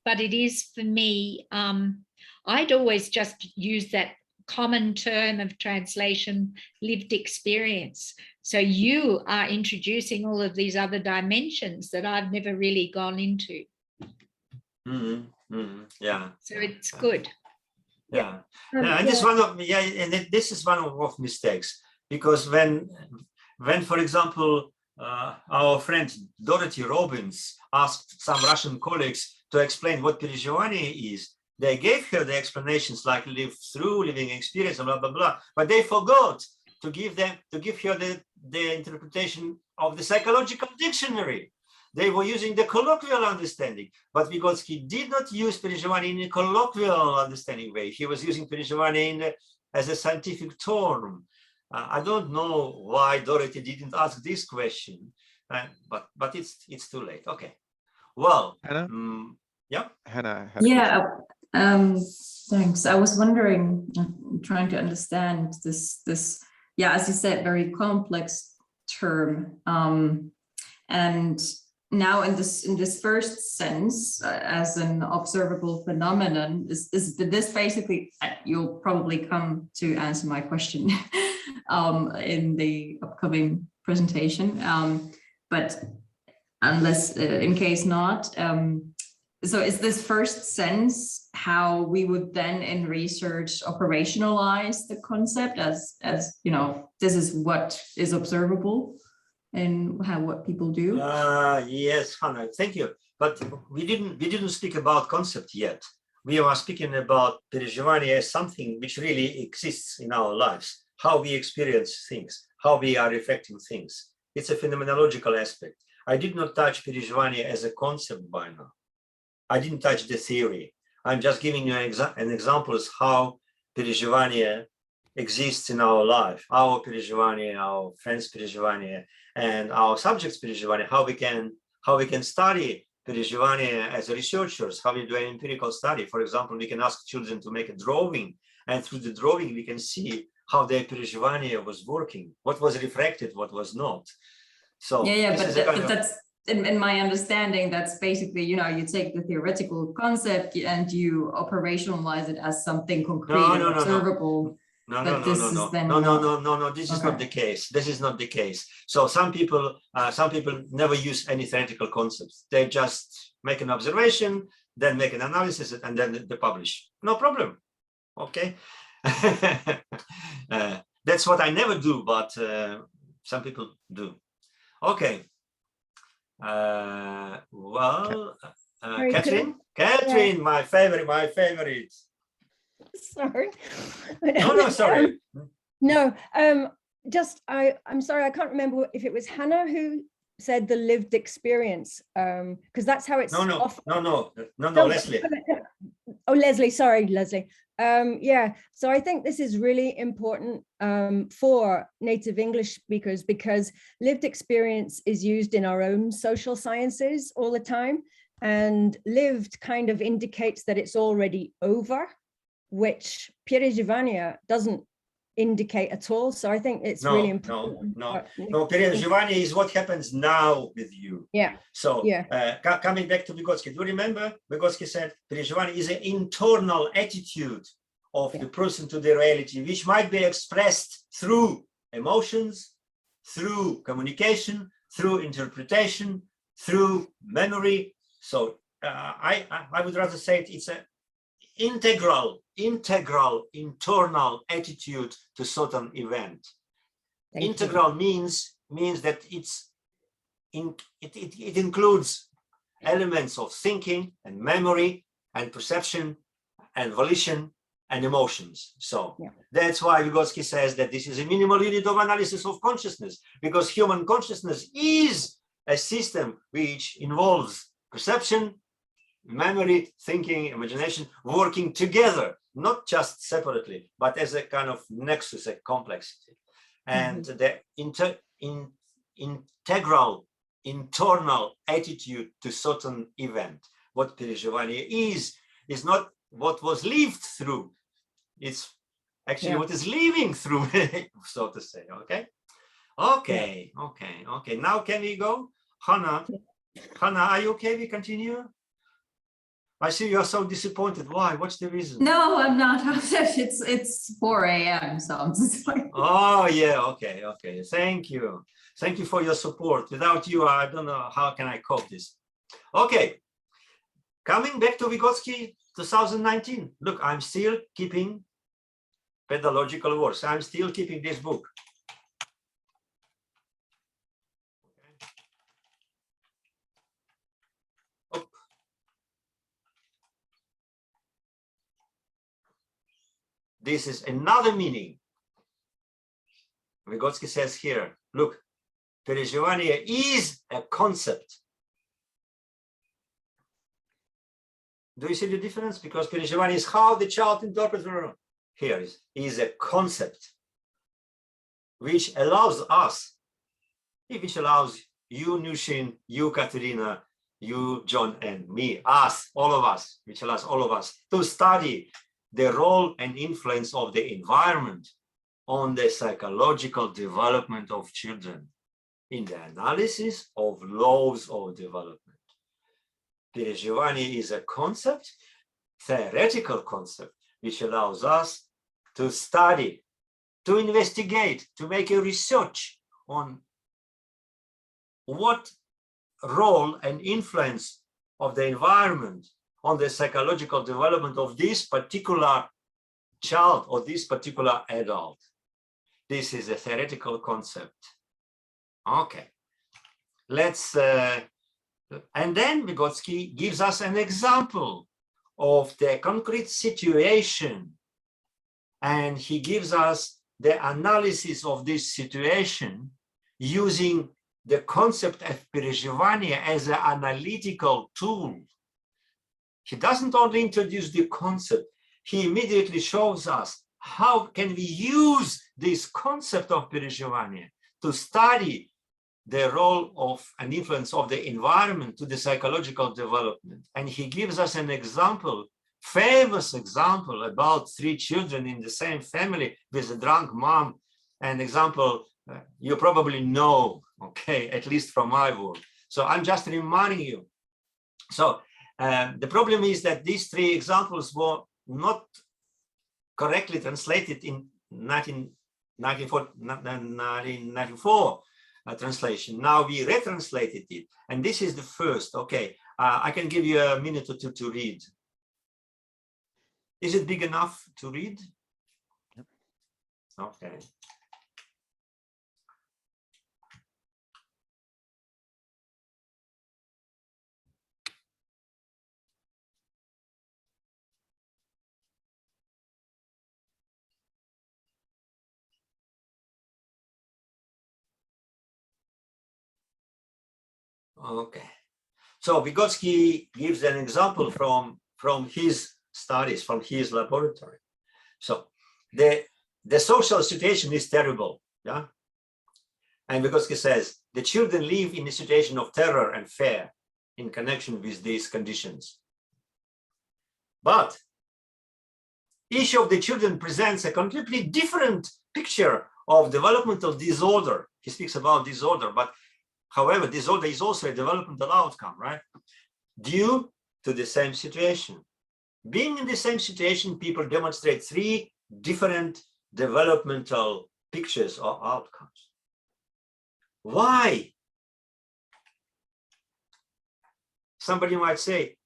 Speaker 5: but it is for me. I'd always just use that common term of translation, lived experience. So you are introducing all of these other dimensions that I've never really gone into.
Speaker 1: Yeah.
Speaker 5: So it's good.
Speaker 1: Yeah. And this is one of mistakes, because when for example our friend Dorothy Robbins asked some Russian colleagues to explain what Perezhivanie is, they gave her the explanations like living experience, blah blah blah, but they forgot to give her the interpretation of the psychological dictionary. They were using the colloquial understanding, but Vygotsky did not use Perezhivanie in a colloquial understanding way. He was using Perezhivanie in as a scientific term. I don't know why Dorothy didn't ask this question, but it's too late. Okay. Well,
Speaker 2: Hannah?
Speaker 1: Yeah.
Speaker 2: Hannah had a question.
Speaker 6: Yeah, thanks. I was wondering, I'm trying to understand this, yeah, as you said, very complex term. And now in this first sense, as an observable phenomenon, is this basically, you'll probably come to answer my question in the upcoming presentation, but unless, in case not, so is this first sense how we would then in research operationalize the concept as you know, this is what is observable and what people do?
Speaker 1: Yes, Hannah, thank you. But we didn't speak about concept yet. We are speaking about Perezhivanie as something which really exists in our lives, how we experience things, how we are reflecting things. It's a phenomenological aspect. I did not touch Perezhivanie as a concept by now. I didn't touch the theory. I'm just giving you an example of how Perezhivanie exists in our life, our Perezhivanie, our friends' Perezhivanie, and our subjects' Perezhivanie, how we can study Perezhivanie as researchers, how we do an empirical study. For example, we can ask children to make a drawing, and through the drawing, we can see how their Perezhivanie was working, what was reflected, what was not. So
Speaker 6: yeah, but that's in my understanding, that's basically, you know, you take the theoretical concept and you operationalize it as something concrete and observable.
Speaker 1: No,
Speaker 6: this is
Speaker 1: not the case. This is not the case. So some people never use any theoretical concepts. They just make an observation, then make an analysis, and then they publish. No problem. Okay. That's what I never do, but some people do. Okay. Well, Catherine,
Speaker 4: Yeah.
Speaker 1: my favorite.
Speaker 4: Sorry.
Speaker 1: No, sorry.
Speaker 4: No, just I'm sorry, I can't remember if it was Hannah who said the lived experience, because that's how it's
Speaker 1: No, Leslie.
Speaker 4: Oh, Leslie, sorry, Leslie. Yeah, so I think this is really important for native English speakers, because lived experience is used in our own social sciences all the time, and lived kind of indicates that it's already over, which Perezhivanie doesn't indicate at all. So I think it's really important.
Speaker 1: No, Perezhivanie is what happens now with you.
Speaker 4: Yeah.
Speaker 1: So
Speaker 4: yeah.
Speaker 1: Coming back to Vygotsky, do you remember Vygotsky said Perezhivanie is an internal attitude of the person to the reality, which might be expressed through emotions, through communication, through interpretation, through memory. So I would rather say it's an integral internal attitude to certain event. Integral means that it includes elements of thinking and memory and perception and volition and emotions. So that's why Vygotsky says that this is a minimal unit of analysis of consciousness, because human consciousness is a system which involves perception, memory, thinking, imagination, working together, not just separately, but as a kind of nexus, a complexity. And the integral internal attitude to certain event. What Perezhivanie is not what was lived through. It's actually what is living through, so to say. Okay. Now can we go? Hannah, are you okay? We continue? I see you are so disappointed. Why? What's the reason?
Speaker 6: No, I'm not. It's 4 a.m. so I'm just like...
Speaker 1: Oh yeah, okay. Thank you for your support. Without you, I don't know how can I cope this. Okay, coming back to Vygotsky 2019. Look, I'm still keeping pedagogical works. I'm still keeping this book. This is another meaning. Vygotsky says here, look, Perezhivanie is a concept. Do you see the difference? Because Perezhivanie is how the child interprets the world. here is a concept which allows us, which allows you, Nushin, you, Katerina, you, John, and me, us, all of us, which allows all of us to study the role and influence of the environment on the psychological development of children in the analysis of laws of development. Perezhivanie is a concept, theoretical concept, which allows us to study, to investigate, to make a research on what role and influence of the environment on the psychological development of this particular child or this particular adult. This is a theoretical concept. Okay, let's, and then Vygotsky gives us an example of the concrete situation, and he gives us the analysis of this situation using the concept of Perezhivanie as an analytical tool. He doesn't only introduce the concept, he immediately shows us how can we use this concept of Perezhivanie to study the role of and influence of the environment to the psychological development. And he gives us an example, famous example about 3 children in the same family with a drunk mom. An example you probably know, okay, at least from my work. So I'm just reminding you. So the problem is that these 3 examples were not correctly translated in 1994 translation. Now we retranslated it, and this is the first. Okay, I can give you a minute or two to read. Is it big enough to read?
Speaker 2: Yep.
Speaker 1: Okay. Okay, so Vygotsky gives an example from his studies, from his laboratory. So the social situation is terrible, yeah? And Vygotsky says, the children live in a situation of terror and fear in connection with these conditions. But each of the children presents a completely different picture of developmental disorder. He speaks about disorder, but however, disorder is also a developmental outcome, right? Due to the same situation. Being in the same situation, people demonstrate 3 different developmental pictures or outcomes. Why? Somebody might say,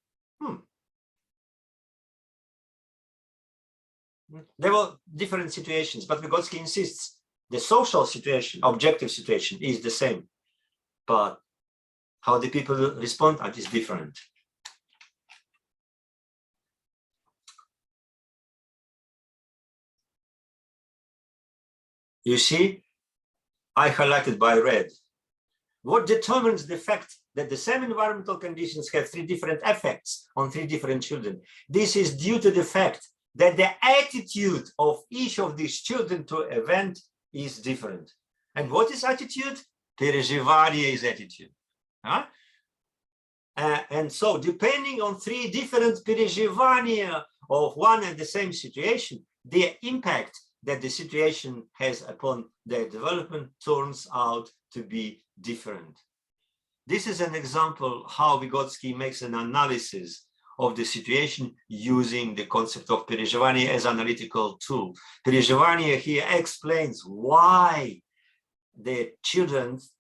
Speaker 1: there were different situations, but Vygotsky insists the social situation, objective situation is the same. But how the people respond is different. You see, I highlighted by red. What determines the fact that the same environmental conditions have 3 different effects on 3 different children? This is due to the fact that the attitude of each of these children to event is different. And what is attitude? Perezhivanie is attitude. Huh? And so depending on 3 different Perezhivanie of one and the same situation, the impact that the situation has upon their development turns out to be different. This is an example how Vygotsky makes an analysis of the situation using the concept of Perezhivanie as analytical tool. Perezhivanie here explains why the children's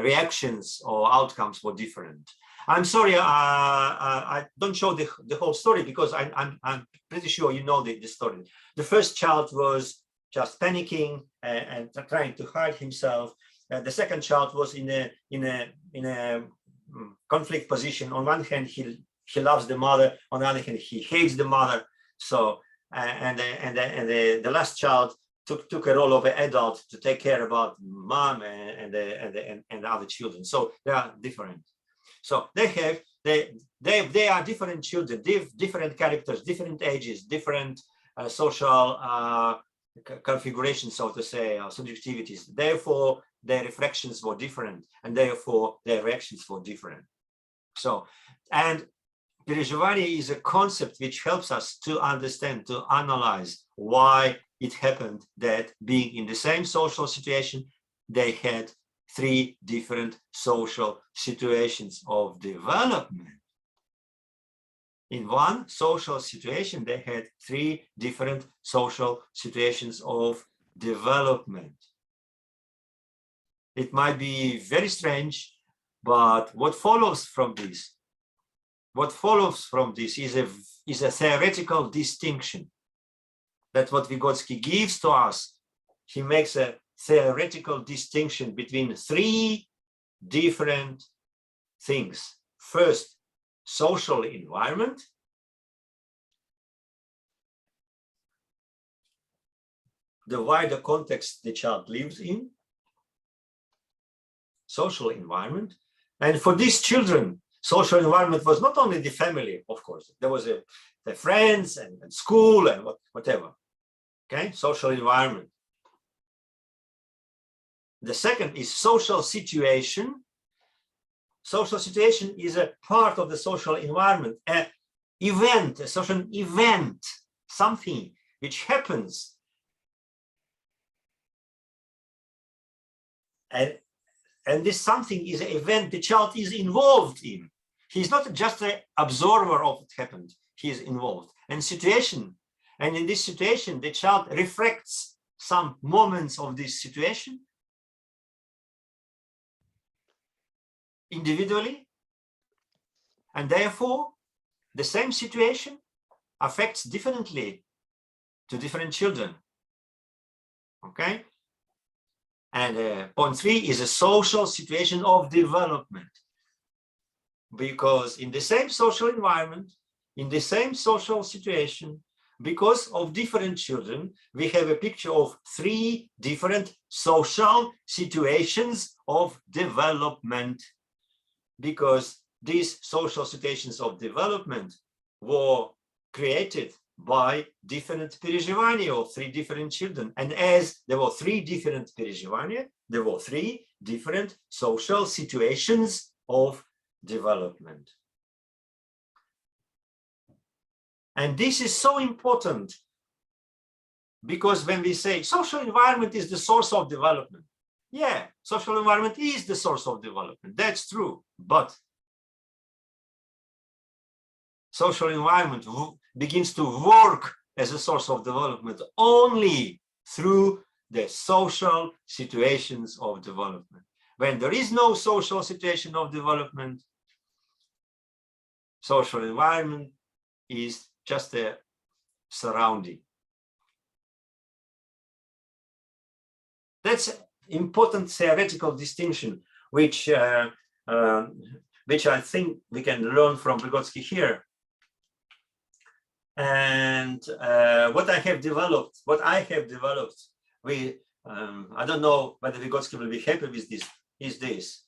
Speaker 1: reactions or outcomes were different. I'm sorry, I don't show the whole story because I'm pretty sure you know the story. The first child was just panicking and trying to hide himself. The second child was in a conflict position. On one hand, he loves the mother. On the other hand, he hates the mother. So the last child took a role of an adult to take care about mom and the other children. So they are different. So they have they are different children, different characters, different ages, different social configurations, so to say, or subjectivities. Therefore, their reflections were different, and therefore their reactions were different. So, and Perezhivanie is a concept which helps us to understand, to analyze why it happened that being in the same social situation, they had 3 different social situations of development. In one social situation, they had 3 different social situations of development. It might be very strange, but what follows from this? What follows from this is a theoretical distinction. That's what Vygotsky gives to us. He makes a theoretical distinction between 3 different things. First, social environment. The wider context the child lives in. Social environment. And for these children, social environment was not only the family, of course. There was the friends and school and whatever. Okay, social environment. The second is social situation. Social situation is a part of the social environment, an event, a social event, something which happens. And this something is an event the child is involved in. He's not just an observer of what happened, he is involved. And situation, and in this situation, the child reflects some moments of this situation individually, and therefore the same situation affects differently to different children. Okay, and point 3 is a social situation of development, because in the same social environment, in the same social situation, because of different children, we have a picture of 3 different social situations of development. Because these social situations of development were created by different Perezhivanie of 3 different children. And as there were 3 different Perezhivanie, there were 3 different social situations of development. And this is so important, because when we say social environment is the source of development, yeah, social environment is the source of development. That's true. But social environment begins to work as a source of development only through the social situations of development. When there is no social situation of development, social environment is just a surrounding. That's important theoretical distinction, which I think we can learn from Vygotsky here. And what I have developed, I don't know whether Vygotsky will be happy with this, is this.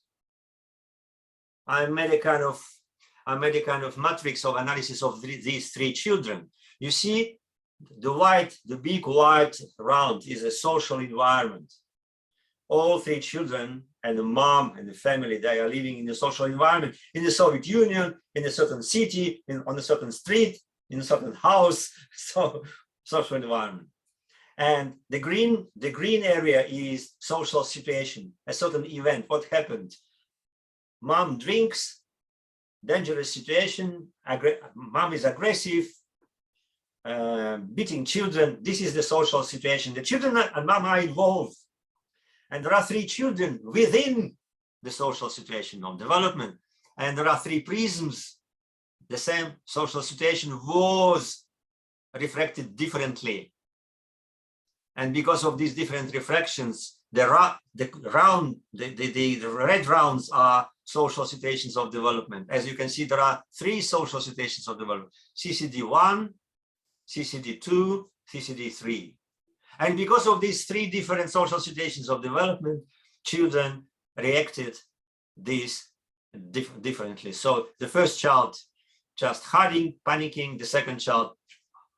Speaker 1: I made a kind of matrix of analysis of these 3 children. You see, the big white round is a social environment. All 3 children and the mom and the family, they are living in a social environment, in the Soviet Union, in a certain city, on a certain street, in a certain house, so social environment. And the green area is social situation, a certain event, what happened. Mom drinks, dangerous situation, mom is aggressive, beating children. This is the social situation. The children and mom are involved. And there are 3 children within the social situation of development. And there are 3 prisms. The same social situation was reflected differently. And because of these different reflections, the red rounds are social situations of development. As you can see, there are 3 social situations of development: CCD1, CCD2, CCD3. And because of these 3 different social situations of development, children reacted these differently. So the first child just hiding, panicking, the second child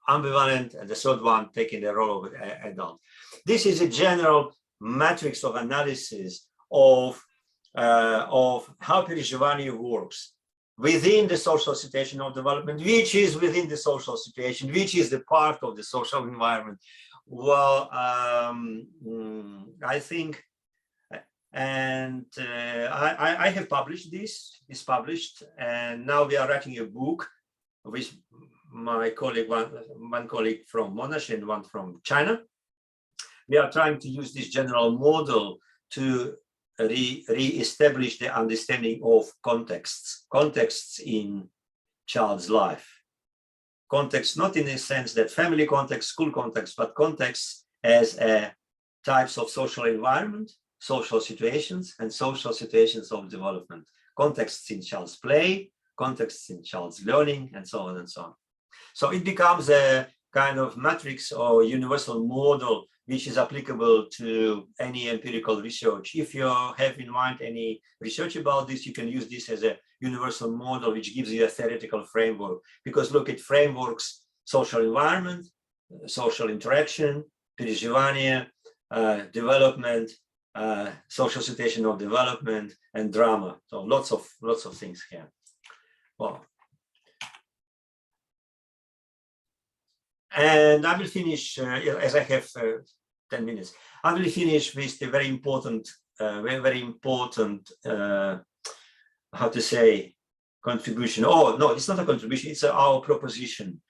Speaker 1: ambivalent, and the third one taking the role of adult. This is a general matrix of analysis of how Perezhivanie works within the social situation of development, which is within the social situation, which is the part of the social environment. Well, I think, and I have published this, it's published, and now we are writing a book with my colleague, one colleague from Monash and one from China. We are trying to use this general model to re-establish the understanding of contexts in child's life. Context, not in the sense that family context, school context, but context as types of social environment, social situations, and social situations of development. Contexts in child's play, contexts in child's learning, and so on and so on. So it becomes a kind of matrix or universal model which is applicable to any empirical research. If you have in mind any research about this, you can use this as a universal model which gives you a theoretical framework. Because look at frameworks: social environment, social interaction, Perezhivanie, development, social situation of development, and drama. So lots of things here. Well, and I will finish, as I have 10 minutes, I will finish with the very important, how to say, contribution. Oh, no, it's not a contribution, it's our proposition.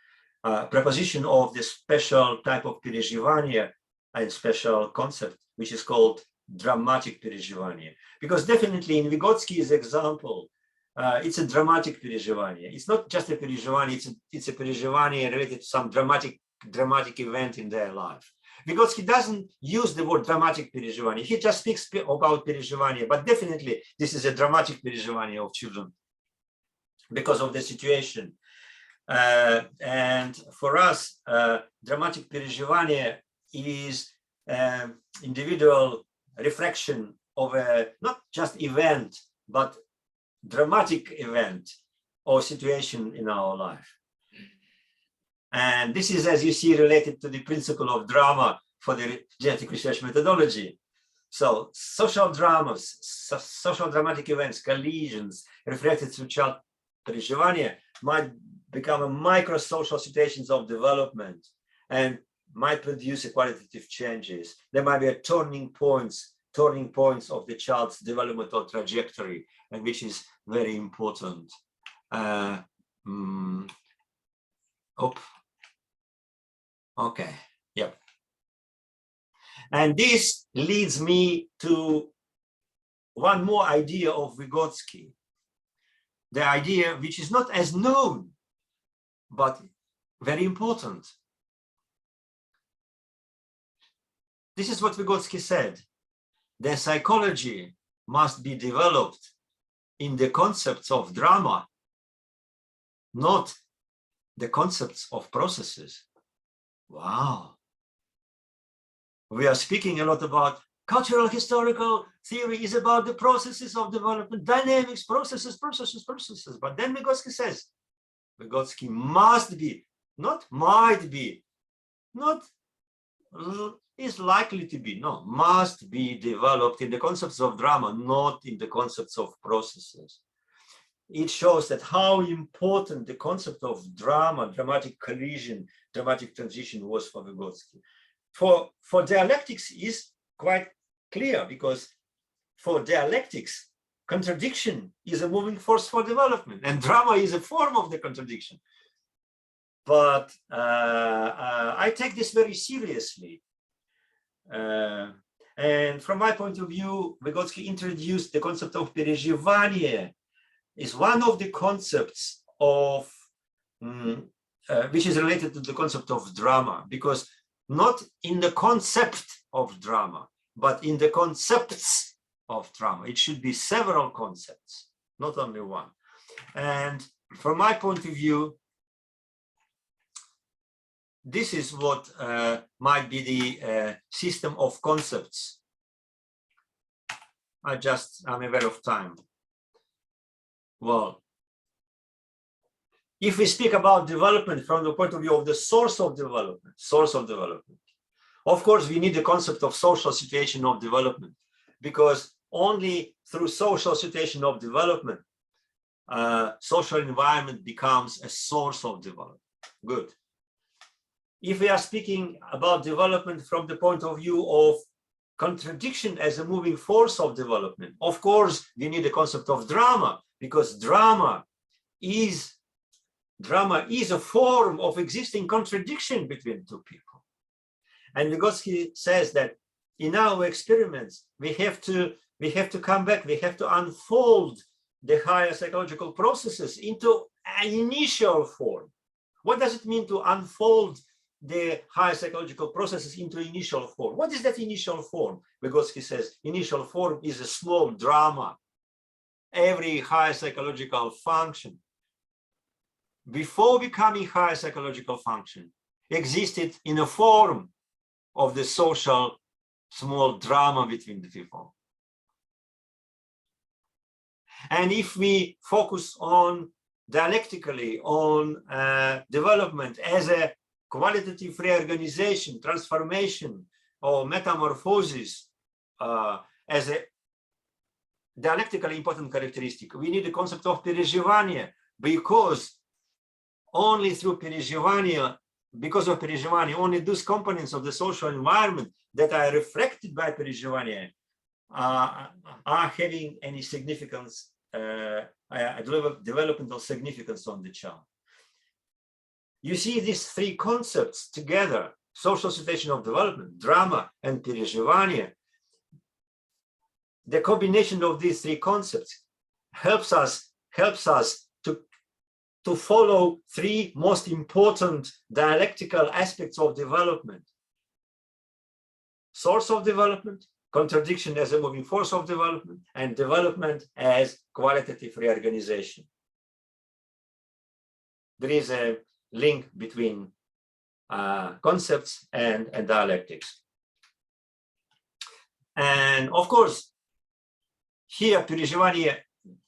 Speaker 1: Proposition of the special type of Perezhivanie and special concept, which is called dramatic Perezhivanie. Because definitely in Vygotsky's example, it's a dramatic Perezhivanie. It's not just a Perezhivanie, it's a Perezhivanie related to some dramatic event in their life. Vygotsky doesn't use the word dramatic Perezhivanie. He just speaks about Perezhivanie, but definitely this is a dramatic Perezhivanie of children because of the situation. And for us, dramatic Perezhivanie is individual reflection of a not just event, but dramatic event or situation in our life. And this is, as you see, related to the principle of drama for the genetic research methodology. So social dramas, social dramatic events, collisions reflected through child Perezhivanie might become a micro social situations of development and might produce qualitative changes. There might be a turning points of the child's developmental trajectory, and which is very important. Okay, yep. And this leads me to one more idea of Vygotsky, the idea which is not as known, but very important. This is what Vygotsky said: the psychology must be developed in the concepts of drama, not the concepts of processes. Wow. We are speaking a lot about cultural historical theory is about the processes of development, dynamics, processes. But then Vygotsky says, Vygotsky must be, not might be, not is likely to be, no, must be developed in the concepts of drama, not in the concepts of processes. It shows that how important the concept of drama, dramatic collision, dramatic transition was for Vygotsky. For dialectics is quite clear, because for dialectics, contradiction is a moving force for development, and drama is a form of the contradiction. But I take this very seriously. And from my point of view, Vygotsky introduced the concept of Perezhivanie. Is one of the concepts of which is related to the concept of drama, because not in the concept of drama, but in the concepts of drama. It should be several concepts, not only one. And from my point of view, this is what might be the system of concepts. I'm aware of time. Well, if we speak about development from the point of view of the source of development, of course, we need the concept of social situation of development, because only through social situation of development, social environment becomes a source of development. Good. If we are speaking about development from the point of view of contradiction as a moving force of development, of course, we need the concept of drama, because drama is a form of existing contradiction between two people. And Vygotsky says that in our experiments, we have to come back, we have to unfold the higher psychological processes into an initial form. What does it mean to unfold the higher psychological processes into initial form? What is that initial form? Vygotsky says initial form is a small drama. Every higher psychological function, before becoming higher psychological function, existed in a form of the social small drama between the people. And if we focus on dialectically on development as a qualitative reorganization, transformation, or metamorphosis as a dialectically important characteristic, we need the concept of Perezhivanie, because only through Perezhivanie, because of Perezhivanie, only those components of the social environment that are reflected by Perezhivanie are having any significance, developmental significance on the child. You see these three concepts together, social situation of development, drama, and Perezhivanie. The combination of these three concepts helps us to follow three most important dialectical aspects of development: source of development, contradiction as a moving force of development, and development as qualitative reorganization. There is a link between concepts and dialectics. And of course, here Perezhivanie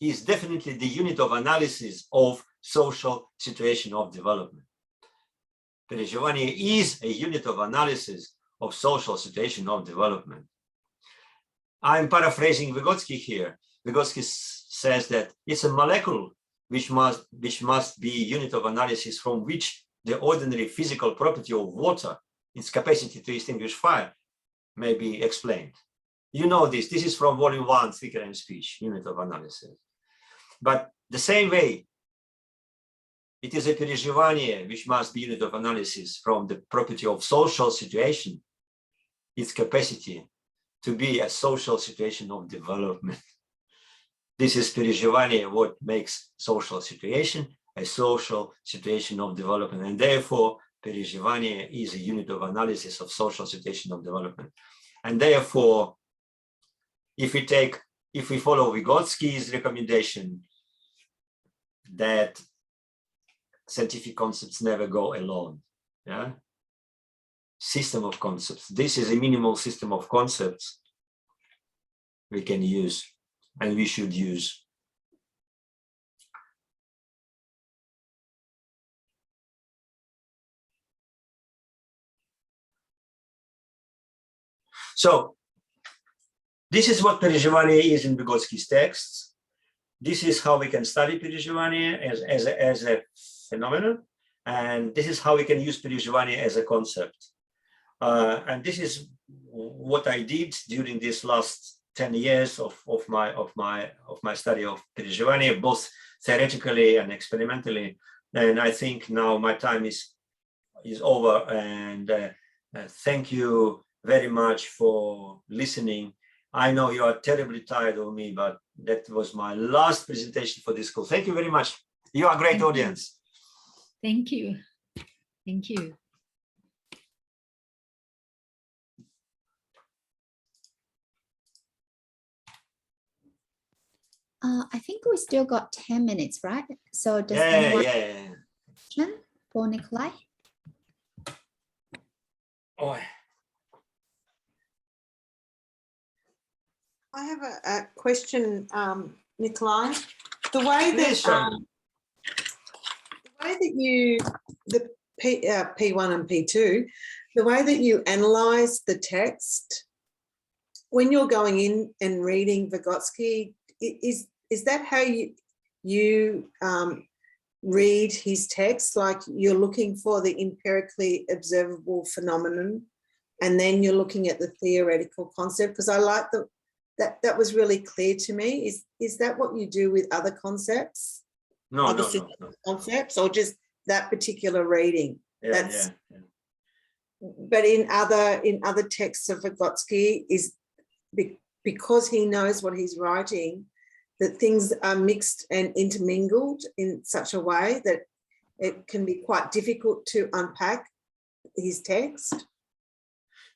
Speaker 1: is definitely the unit of analysis of social situation of development. Perezhivanie is a unit of analysis of social situation of development. I'm paraphrasing Vygotsky here. Vygotsky says that it's a molecule which must be a unit of analysis from which the ordinary physical property of water, its capacity to extinguish fire, may be explained. You know this. This is from volume 1, Thinker and Speech, unit of analysis. But the same way, it is a Perezhivanie which must be unit of analysis from the property of social situation, its capacity to be a social situation of development. This is Perezhivanie, what makes social situation a social situation of development. And therefore, Perezhivanie is a unit of analysis of social situation of development. And therefore, if we follow Vygotsky's recommendation that scientific concepts never go alone, yeah? System of concepts. This is a minimal system of concepts we can use and we should use. So this is what Perezhivanie is in Vygotsky's texts. This is how we can study Perezhivanie as a phenomenon, and this is how we can use Perezhivanie as a concept. And this is what I did during this last 10 years of my study of Perezhivanie, both theoretically and experimentally. And I think now my time is over. And thank you very much for listening. I know you are terribly tired of me, but that was my last presentation for this school. Thank you very much. You are a great audience.
Speaker 5: Thank you. Thank you.
Speaker 3: I think we still got 10 minutes, right? So does anyone have a question for Nikolai?
Speaker 1: Oh.
Speaker 7: I have a question, Nikolai. The way that
Speaker 1: Yes, Charlotte.
Speaker 7: the way that you P1 and P2, the way that you analyze the text when you're going in and reading Vygotsky, is that how you read his text? Like you're looking for the empirically observable phenomenon, and then you're looking at the theoretical concept? Because I like that was really clear to me. Is that what you do with other concepts?
Speaker 1: No,
Speaker 7: other
Speaker 1: no.
Speaker 7: concepts, or just that particular reading?
Speaker 1: Yeah.
Speaker 7: But in other texts of Vygotsky, is because he knows what he's writing, that things are mixed and intermingled in such a way that it can be quite difficult to unpack his text?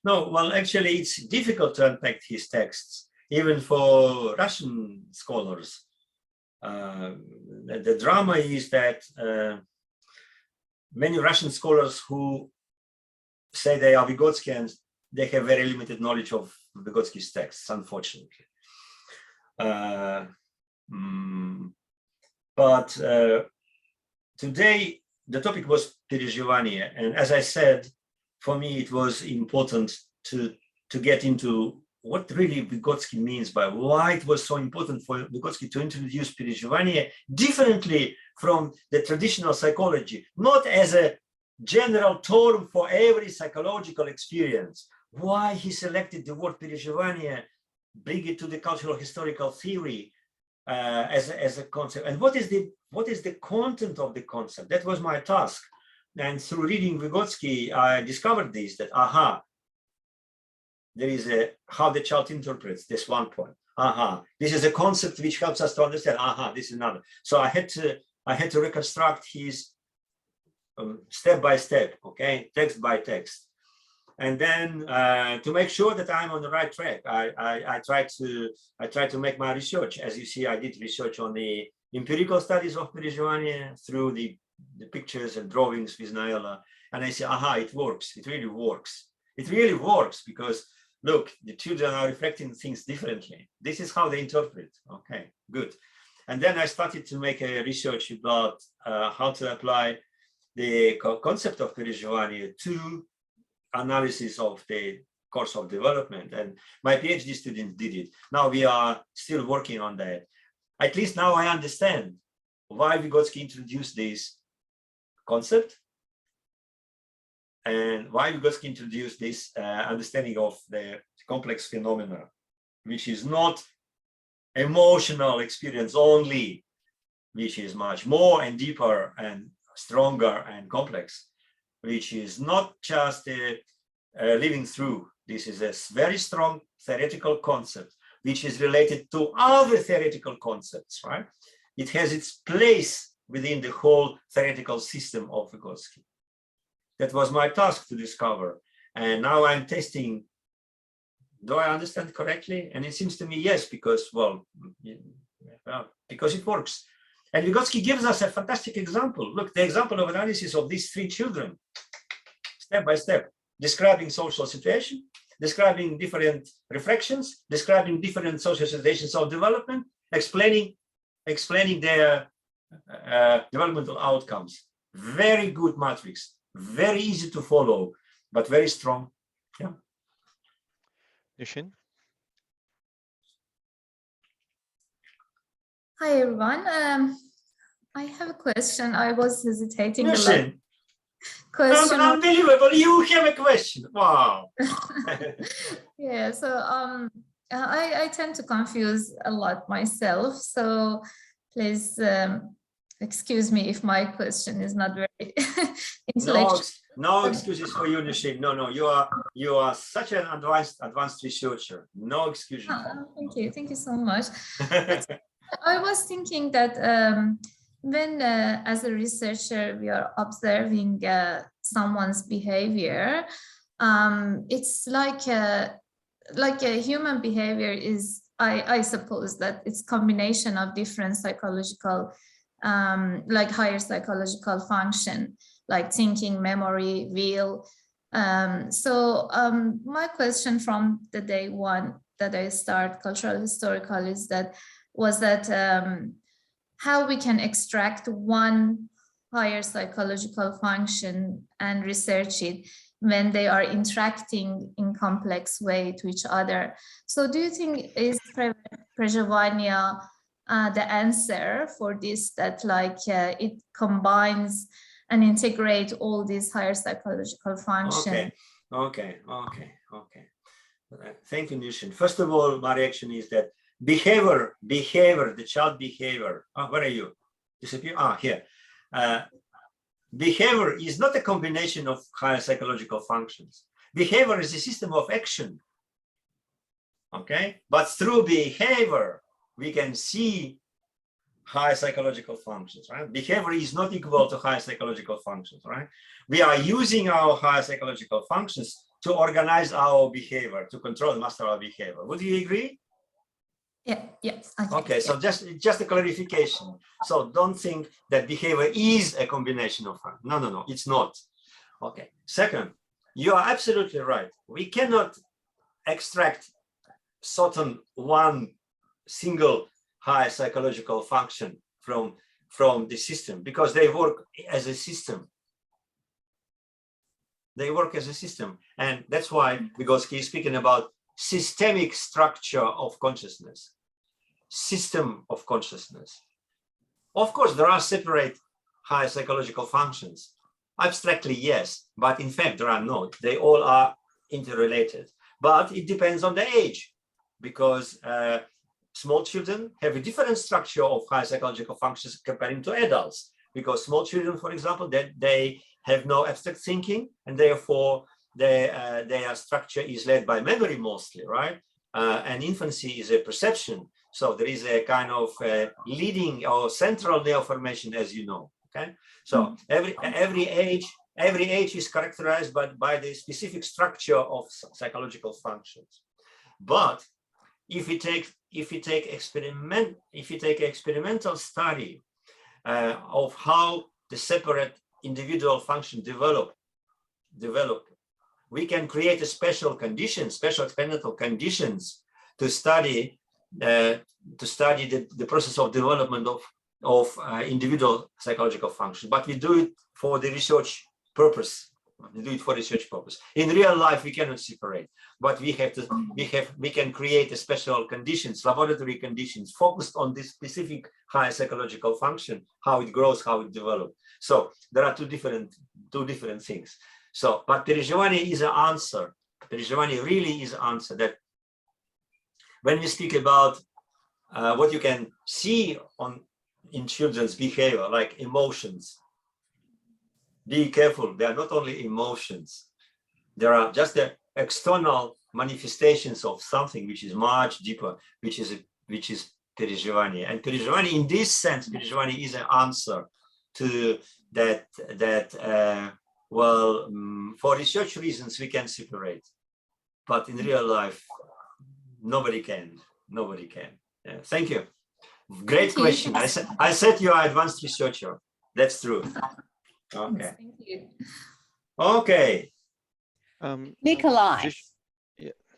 Speaker 1: No, well, actually, it's difficult to unpack his texts, even for Russian scholars. The drama is that many Russian scholars who say they are Vygotskians, they have very limited knowledge of Vygotsky's texts, unfortunately. But today, the topic was Perezhivanie. And as I said, for me, it was important to get into what really Vygotsky means by why it was so important for Vygotsky to introduce Perezhivanie differently from the traditional psychology, not as a general term for every psychological experience. Why he selected the word Perezhivanie, bring it to the cultural historical theory as a concept, and what is the content of the concept? That was my task. And through reading Vygotsky, I discovered this, that there is how the child interprets this one point. This is a concept which helps us to understand. This is another. So I had to reconstruct his step by step, okay, text by text. And then to make sure that I'm on the right track, I try to make my research. As you see, I did research on the empirical studies of Perezhivanie through the pictures and drawings with Naila. And I say, it works. It really works. It really works because, look, the children are reflecting things differently. This is how they interpret. Okay, good. And then I started to make a research about how to apply the concept of Perezhivanie to analysis of the course of development, and my PhD students did it. Now we are still working on that. At least now I understand why Vygotsky introduced this concept and why Vygotsky introduced this understanding of the complex phenomena, which is not emotional experience only, which is much more and deeper and stronger and complex, which is not just living through. This is a very strong theoretical concept, which is related to other theoretical concepts, right? It has its place within the whole theoretical system of Vygotsky. That was my task to discover. And now I'm testing, do I understand correctly? And it seems to me, yes, because, well, because it works. And Vygotsky gives us a fantastic example. Look, the example of analysis of these three children, step by step, describing social situation, describing different reflections, describing different social situations of development, explaining their developmental outcomes. Very good matrix, very easy to follow, but very strong. Yeah.
Speaker 2: Nushin?
Speaker 6: Hi, everyone. I have a question. I was hesitating a lot.
Speaker 1: Nushin,
Speaker 6: Question.
Speaker 1: unbelievable, you have a question. Wow.
Speaker 6: Yeah, so I tend to confuse a lot myself. So please excuse me if my question is not very intellectual.
Speaker 1: No excuses for you, Nushin. No, you are such an advanced researcher. No excuses.
Speaker 6: Thank you so much. I was thinking that when as a researcher we are observing someone's behavior, it's like a human behavior is, I suppose that it's combination of different psychological, like higher psychological function, like thinking, memory, will. So my question from the day one that I start cultural historical was that
Speaker 8: how we can extract one higher psychological function and research it when they are interacting in complex way to each other. So do you think is Perezhivanie the answer for this, that like it combines and integrate all these higher psychological functions?
Speaker 1: Okay. Thank you, Nushin. First of all, my reaction is that behavior, the child behavior. Where are you? Disappear? Here. Behavior is not a combination of higher psychological functions. Behavior is a system of action. Okay, but through behavior, we can see higher psychological functions, right? Behavior is not equal to higher psychological functions, right? We are using our higher psychological functions to organize our behavior, to control and master our behavior. Would you agree?
Speaker 8: Yes.
Speaker 1: Okay, so just a clarification. So don't think that behavior is a combination of functions. No, it's not. Okay. Second, you are absolutely right. We cannot extract certain one single high psychological function from the system, because they work as a system. They work as a system, and that's why Vygotsky is speaking about systemic structure of consciousness, system of consciousness. Of course, there are separate high psychological functions. Abstractly, yes, but in fact, there are not. They all are interrelated, but it depends on the age, because small children have a different structure of high psychological functions comparing to adults, because small children, for example, they have no abstract thinking, and therefore their structure is led by memory mostly, right? And infancy is a perception. So there is a kind of leading or central neoformation, as you know, okay? So every age is characterized by the specific structure of psychological functions. But if you take experimental study of how the separate individual function develop, we can create a special experimental conditions to study the process of development of individual psychological function. But we do it for the research purpose. In real life, we cannot separate, but we can create a special conditions, laboratory conditions, focused on this specific high psychological function, how it grows, how it develops. So there are two different things. So, but Perezhivanie is an answer. Perezhivanie really is an answer, that when we speak about what you can see in children's behavior, like emotions, be careful, they are not only emotions. There are just the external manifestations of something which is much deeper, which is Perezhivanie. And Perezhivanie, in this sense, Perezhivanie is an answer to that, for research reasons, we can separate. But in real life, nobody can. Yeah, thank you. Great question. I said you are an advanced researcher. That's true. Okay.
Speaker 8: Thank you.
Speaker 1: Okay.
Speaker 3: Nikolai.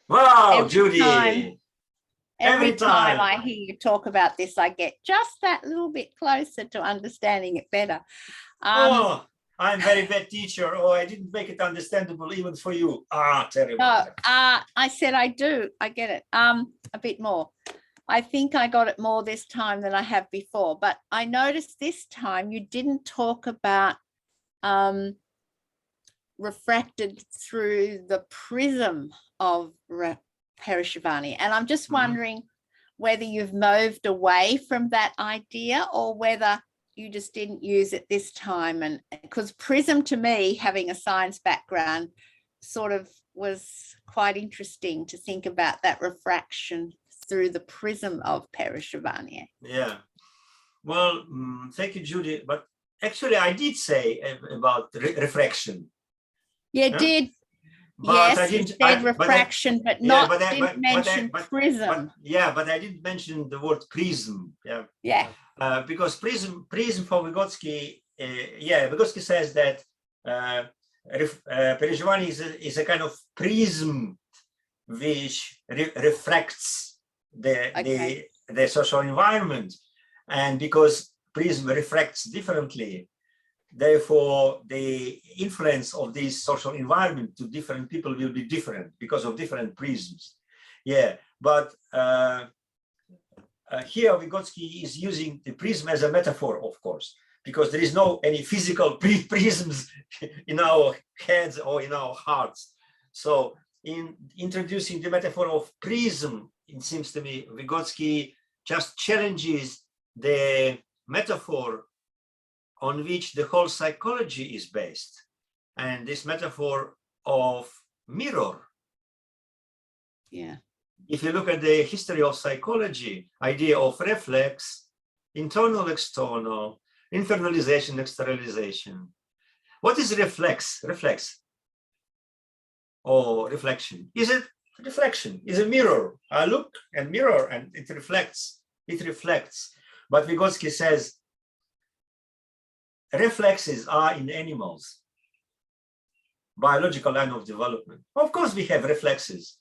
Speaker 1: Wow, Judy.
Speaker 3: Every time I hear you talk about this, I get just that little bit closer to understanding it better.
Speaker 1: I'm a very bad teacher. I didn't make it understandable even for you. Terrible.
Speaker 3: No, I said I do. I get it. A bit more. I think I got it more this time than I have before, but I noticed this time you didn't talk about refracted through the prism of Perezhivanie. And I'm just wondering whether you've moved away from that idea or whether you just didn't use it this time. And because prism, to me, having a science background, sort of was quite interesting to think about that refraction through the prism of Perezhivanie.
Speaker 1: Yeah. Well, thank you, Judy. But actually, I did say about refraction.
Speaker 3: You did.
Speaker 1: But
Speaker 3: yes,
Speaker 1: I didn't,
Speaker 3: you said refraction, but didn't mention prism.
Speaker 1: But I didn't mention the word prism.
Speaker 3: Yeah.
Speaker 1: Because prism for Vygotsky, Vygotsky says that Perezhivanie is a kind of prism which reflects the social environment. And because prism refracts differently, therefore the influence of this social environment to different people will be different because of different prisms. Yeah, but here Vygotsky is using the prism as a metaphor, of course, because there is no any physical prisms in our heads or in our hearts. So in introducing the metaphor of prism, it seems to me Vygotsky just challenges the metaphor on which the whole psychology is based, and this metaphor of mirror.
Speaker 3: Yeah.
Speaker 1: If you look at the history of psychology, idea of reflex, internal, external, internalization, externalization. What is reflex? Reflex or reflection? Is it reflection? Is a mirror? I look and mirror and it reflects. It reflects. But Vygotsky says reflexes are in animals, biological line of development. Of course, we have reflexes.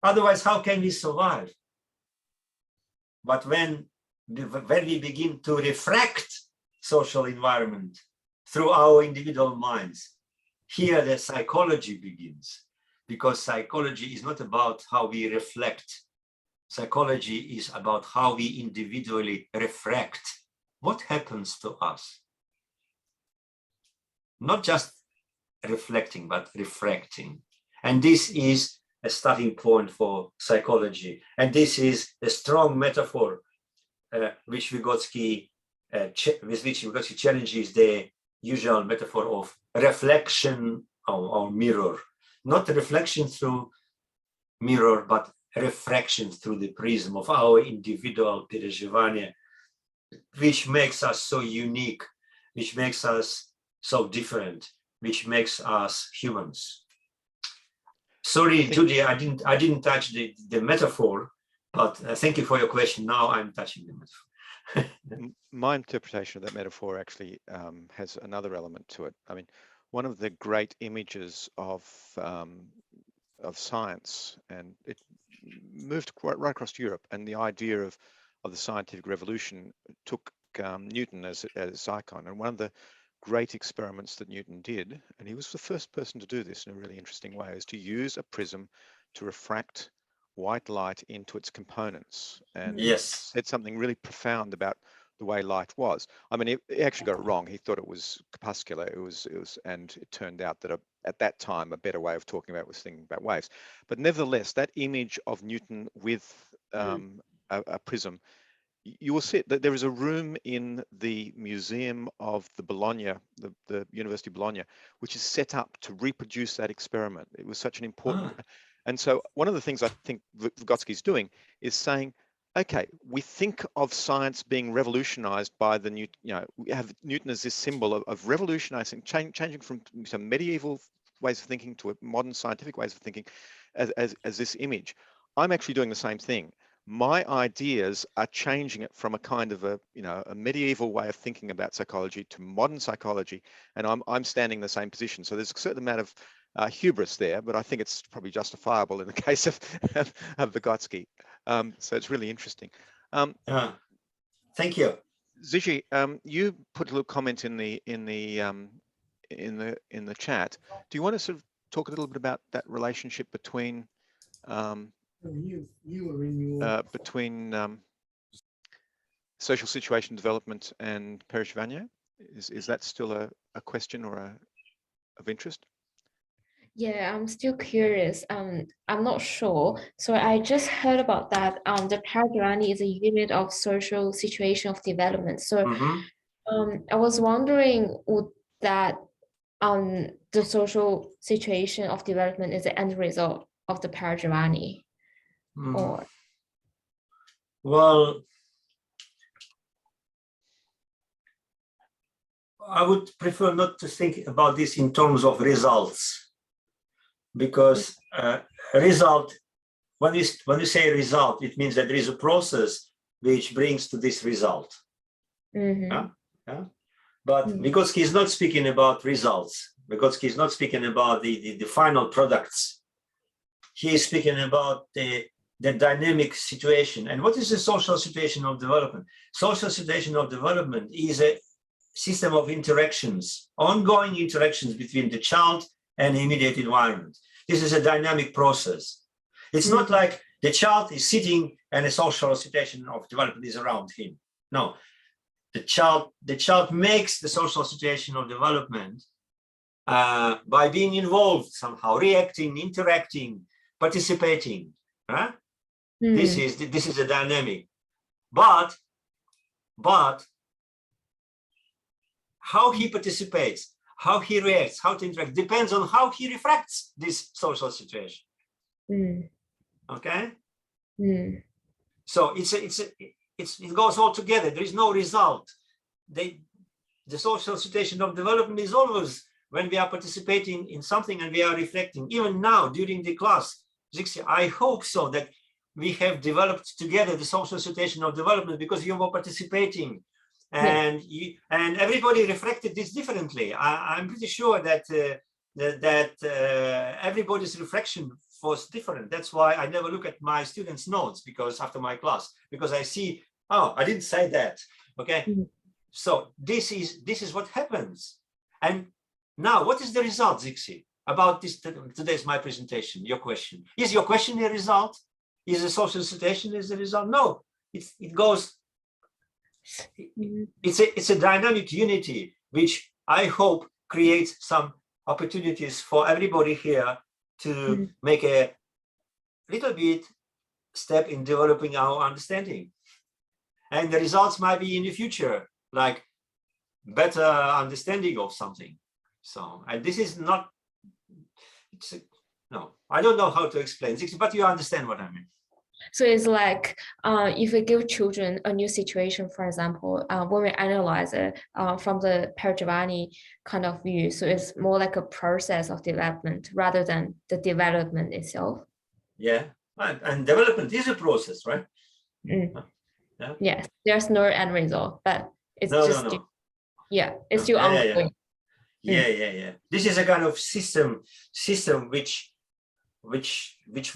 Speaker 1: Otherwise, how can we survive? But when we begin to refract social environment through our individual minds, here the psychology begins, because psychology is not about how we reflect. Psychology is about how we individually refract. What happens to us? Not just reflecting, but refracting. And this is a starting point for psychology. And this is a strong metaphor with which Vygotsky challenges the usual metaphor of reflection or mirror. Not reflection through mirror, but refraction through the prism of our individual Perezhivanie, which makes us so unique, which makes us so different, which makes us humans. Sorry, Judy, I didn't touch the metaphor, but thank you for your question. Now I'm touching the metaphor.
Speaker 2: My interpretation of that metaphor actually has another element to it. I mean, one of the great images of science, and it moved right across Europe, and the idea of the scientific revolution took Newton as icon. And one of the great experiments that Newton did, and he was the first person to do this in a really interesting way, is to use a prism to refract white light into its components. And
Speaker 1: yes,
Speaker 2: said something really profound about the way light was. I mean, he actually got it wrong. He thought it was corpuscular. It was, and it turned out that at that time, a better way of talking about it was thinking about waves. But nevertheless, that image of Newton with a prism, you will see that there is a room in the museum of the Bologna, the University of Bologna, which is set up to reproduce that experiment. It was such an important, and so one of the things I think Vygotsky's doing is saying, okay, we think of science being revolutionized by the new, we have Newton as this symbol of revolutionizing, changing from some medieval ways of thinking to modern scientific ways of thinking as this image. I'm actually doing the same thing. My ideas are changing it from a kind of a medieval way of thinking about psychology to modern psychology, and I'm standing in the same position. So there's a certain amount of hubris there, but I think it's probably justifiable in the case of Vygotsky. So it's really interesting.
Speaker 1: Thank you,
Speaker 2: Zhizhi. You put a little comment in the chat. Do you want to sort of talk a little bit about that relationship between social situation development and Perezhivanie? Is that still a question or of interest?
Speaker 9: Yeah, I'm still curious. I'm not sure. So I just heard about that. The Perezhivanie is a unit of social situation of development. So I was wondering, would that the social situation of development is the end result of the Perezhivanie? Or
Speaker 1: well, I would prefer not to think about this in terms of results, because result, when you say result, it means that there is a process which brings to this result. But Vygotsky is not speaking about results. Vygotsky is not speaking about the final products. He is speaking about the that dynamic situation. And what is the social situation of development? Social situation of development is a system of interactions, ongoing interactions between the child and the immediate environment. This is a dynamic process. It's not like the child is sitting and a social situation of development is around him. No, the child makes the social situation of development by being involved somehow, reacting, interacting, participating. Huh? This is a dynamic, but how he participates, how he reacts, how to interact depends on how he reflects this social situation. Okay. So it goes all together. There is no result. The social situation of development is always when we are participating in something and we are reflecting. Even now during the class, I hope so that we have developed together the social situation of development because you were participating, and and everybody reflected this differently. I'm pretty sure that everybody's reflection was different. That's why I never look at my students' notes because after my class, because I see, oh, I didn't say that. Okay, so this is what happens. And now, what is the result, Zixi, about this? Today's my presentation. Your question, is your question a result? Is the social situation is the result? No, it goes. It's a dynamic unity, which I hope creates some opportunities for everybody here to make a little bit step in developing our understanding. And the results might be in the future, like better understanding of something. So, and this is not, no, I don't know how to explain this, but you understand what I mean.
Speaker 9: So it's like if we give children a new situation, for example, when we analyze it from the Perezhivanie kind of view, so it's more like a process of development rather than the development itself. Yeah, and development is a process, right? Yeah. Yes, there's no end result, but it's it's still ongoing. Yeah. This is a kind of system which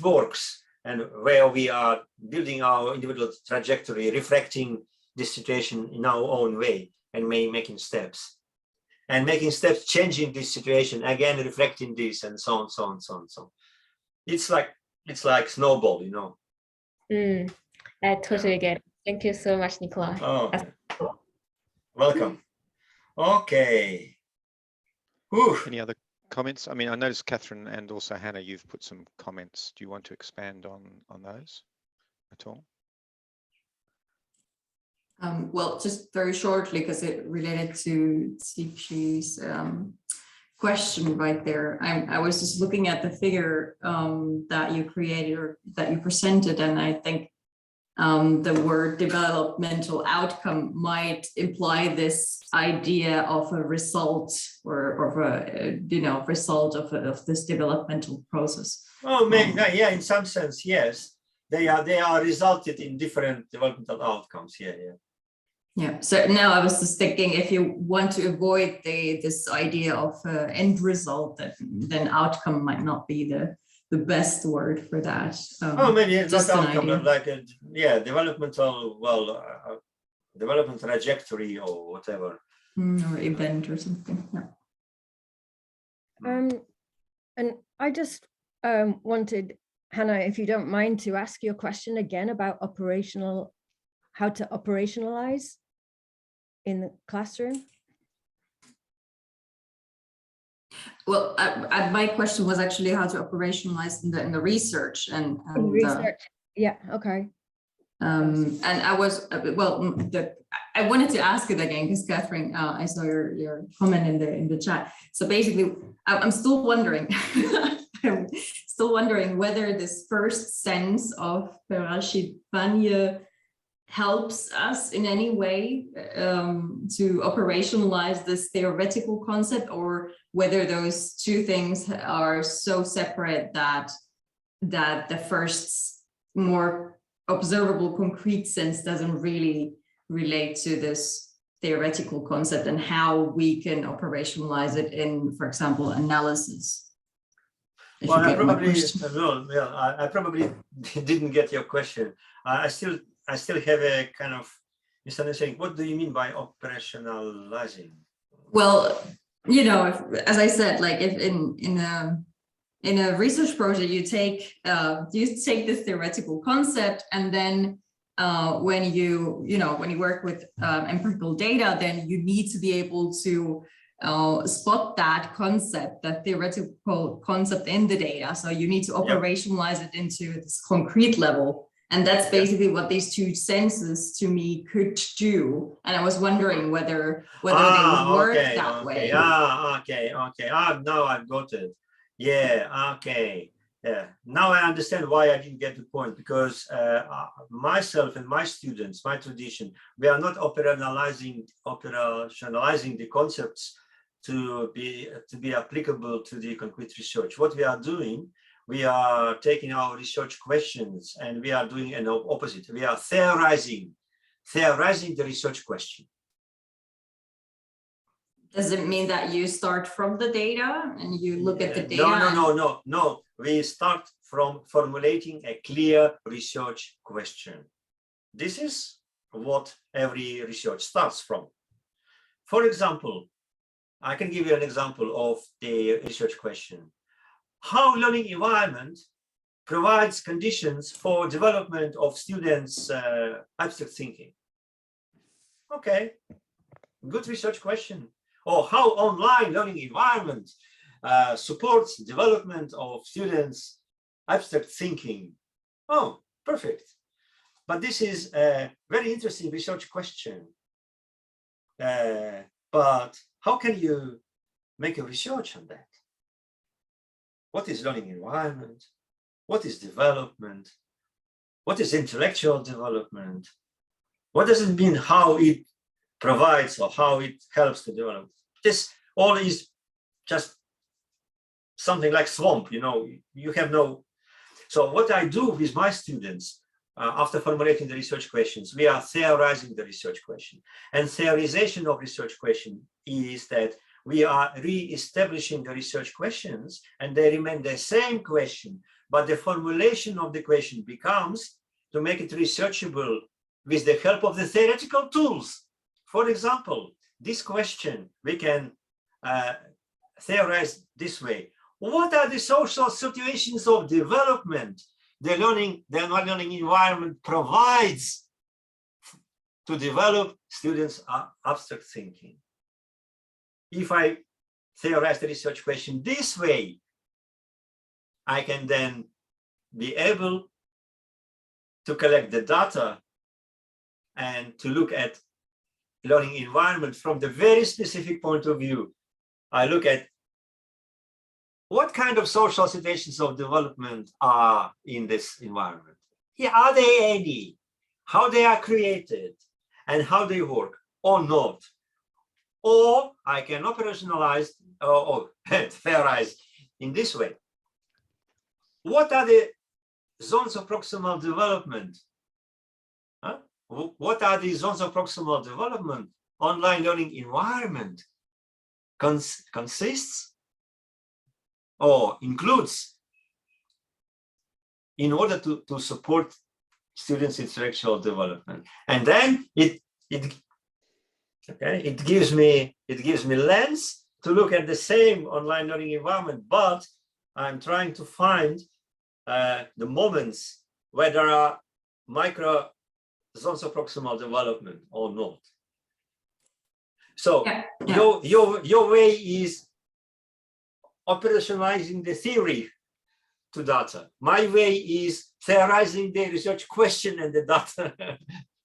Speaker 9: works, and where we are building our individual trajectory, reflecting this situation in our own way, and making steps, changing this situation again, reflecting this, and so on, so on, so on. So it's like snowball, you know. I totally get it. Thank you so much, Nikolai. Oh, welcome. Okay. Whew.
Speaker 2: Any other comments? I mean, I noticed Catherine and also Hannah, you've put some comments. Do you want to expand on those at all?
Speaker 6: Well, just very shortly, because it related to Tsichi's question right there. I was just looking at the figure that you created or that you presented, and I think the word developmental outcome might imply this idea of a result or of a result of this developmental process.
Speaker 1: Oh, yeah, in some sense, yes, they are resulted in different developmental outcomes. Yeah.
Speaker 6: So now I was just thinking, if you want to avoid this idea of end result, then outcome might not be the best word for that.
Speaker 1: Maybe it's not outcome, but like developmental, development trajectory or whatever.
Speaker 6: Or event or something. Yeah.
Speaker 4: And I just wanted, Hannah, if you don't mind, to ask you a question again about how to operationalize in the classroom.
Speaker 6: Well, my question was actually how to operationalize in the research and
Speaker 4: research. Yeah. Okay.
Speaker 6: And I was I wanted to ask it again because Catherine, I saw your comment in the chat. So basically, I'm still wondering. I'm still wondering whether this first sense of Perezhivanie helps us in any way to operationalize this theoretical concept, or whether those two things are so separate that the first more observable concrete sense doesn't really relate to this theoretical concept and how we can operationalize it in, for example, analysis. if
Speaker 1: Well,
Speaker 6: you
Speaker 1: I
Speaker 6: get my
Speaker 1: probably
Speaker 6: question.
Speaker 1: no, well, I probably didn't get your question. I still have a kind of misunderstanding. What do you mean by operationalizing?
Speaker 6: Well, you know, as I said, like if in a research project, you take this theoretical concept, and then when you work with empirical data, then you need to be able to spot that concept, that theoretical concept in the data. So you need to operationalize it into this concrete level. And that's basically what these two senses to me could do. And I was wondering whether they would work that way.
Speaker 1: Okay. Now I've got it. Yeah, okay. Yeah. Now I understand why I didn't get the point, because myself and my students, my tradition, we are not operationalizing the concepts to be applicable to the concrete research. What we are doing, we are taking our research questions and we are doing an opposite. We are theorizing the research question.
Speaker 6: Does it mean that you start from the data and you look at the data?
Speaker 1: No. We start from formulating a clear research question. This is what every research starts from. For example, I can give you an example of the research question. How learning environment provides conditions for development of students' abstract thinking? Okay, good research question. Or how online learning environment supports development of students' abstract thinking? Oh, perfect. But this is a very interesting research question. But how can you make a research on that? What is learning environment? What is development? What is intellectual development? What does it mean how it provides or how it helps to develop? This all is just something like swamp, you have no. So what I do with my students, after formulating the research questions, we are theorizing the research question. And theorization of research question is that we are re-establishing the research questions and they remain the same question, but the formulation of the question becomes to make it researchable with the help of the theoretical tools. For example, this question we can theorize this way. What are the social situations of development the learning environment provides to develop students' abstract thinking? If I theorize the research question this way, I can then be able to collect the data and to look at learning environment from the very specific point of view. I look at what kind of social situations of development are in this environment. Yeah, are there any? How they are created and how they work or not. Or I can operationalize or theorize in this way. What are the zones of proximal development? What are the zones of proximal development online learning environment consists or includes in order to support students' intellectual development? And then it gives me lens to look at the same online learning environment, but I'm trying to find the moments where there are micro zones of proximal development or not. So your way is operationalizing the theory to data. My way is theorizing the research question and the data